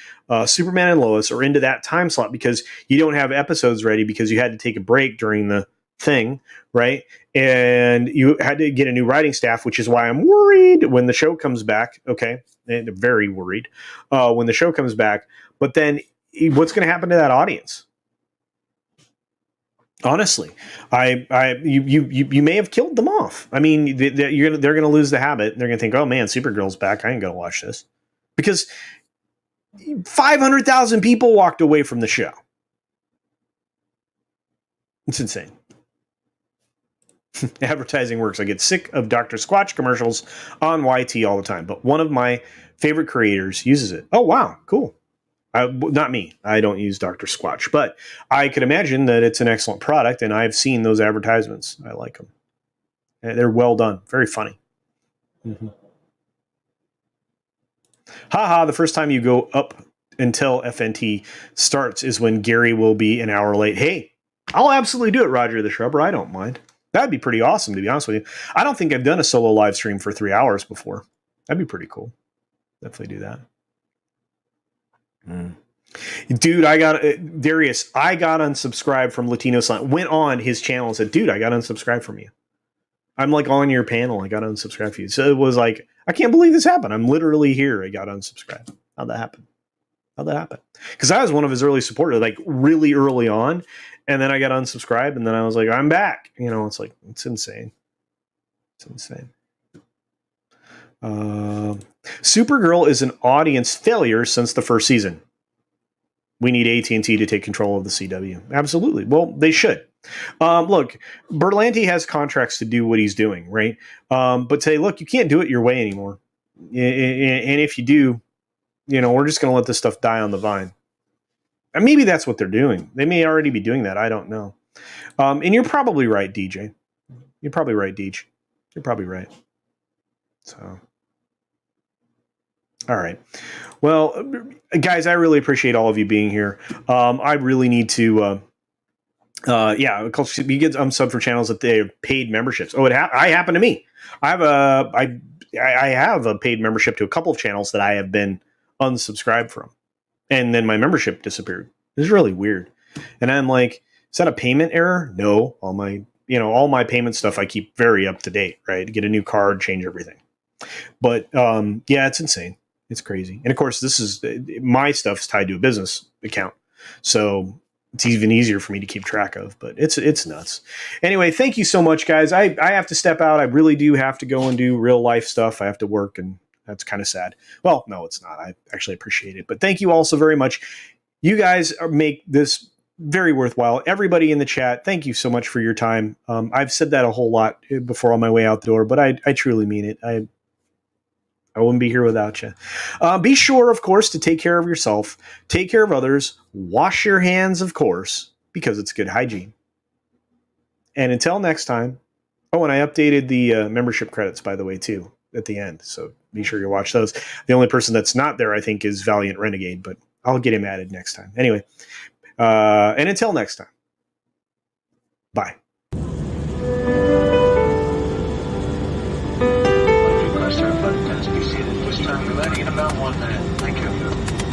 Superman and Lois, or into that time slot because you don't have episodes ready because you had to take a break during the thing, right? And you had to get a new writing staff, which is why I'm worried when the show comes back. Okay, and very worried when the show comes back. But then, what's going to happen to that audience? Honestly, you may have killed them off. I mean, they're gonna lose the habit. They're gonna think, oh man, Supergirl's back. I ain't gonna watch this because 500,000 people walked away from the show. It's insane. Advertising works. I get sick of Dr. Squatch commercials on YT all the time, but one of my favorite creators uses it. Oh wow, cool. Not me. I don't use Dr. Squatch, but I could imagine that it's an excellent product, and I've seen those advertisements. I like them. They're well done. Very funny. Mm-hmm. Haha, the first time you go up until FNT starts is when Gary will be an hour late. Hey, I'll absolutely do it, Roger the Shrubber. I don't mind. That'd be pretty awesome, to be honest with you. I don't think I've done a solo live stream for 3 hours before. That'd be pretty cool. Definitely do that. Dude, I got Darius. I got unsubscribed from Latino Slant. Went on his channel and said, "Dude, I got unsubscribed from you. I'm like on your panel. I got unsubscribed from you." So it was like, I can't believe this happened. I'm literally here. I got unsubscribed. How'd that happen? Because I was one of his early supporters, like really early on, and then I got unsubscribed, and then I was like, I'm back. You know, it's like it's insane. It's insane. Supergirl is an audience failure since the first season. We need AT&T to take control of the CW. Absolutely. Well, they should. Look, Berlanti has contracts to do what he's doing, right? But say, look, you can't do it your way anymore. And if you do, you know, we're just going to let this stuff die on the vine. And maybe that's what they're doing. They may already be doing that. I don't know. And you're probably right, DJ. You're probably right, Deej. You're probably right. So... all right. Well, guys, I really appreciate all of you being here. I really need to, you get sub for channels that they have paid memberships. Oh, I happened to me. I have a paid membership to a couple of channels that I have been unsubscribed from, and then my membership disappeared. It was really weird. And I'm like, is that a payment error? No, all my payment stuff I keep very up to date. Right, get a new card, change everything. But yeah, it's insane. It's crazy. And of course, this is my stuff's tied to a business account. So it's even easier for me to keep track of, but it's nuts. Anyway, thank you so much, guys. I have to step out. I really do have to go and do real life stuff. I have to work, and that's kind of sad. Well, no, it's not. I actually appreciate it. But thank you all so very much. You guys make this very worthwhile. Everybody in the chat, thank you so much for your time. I've said that a whole lot before on my way out the door, but I truly mean it. I wouldn't be here without you. Be sure, of course, to take care of yourself, take care of others, wash your hands, of course, because it's good hygiene. And until next time. Oh, and I updated the membership credits, by the way, too, at the end. So be sure you watch those. The only person that's not there, I think, is Valiant Renegade, but I'll get him added next time. Anyway, and until next time. Bye. Please turn ready in about 1 minute. Thank you.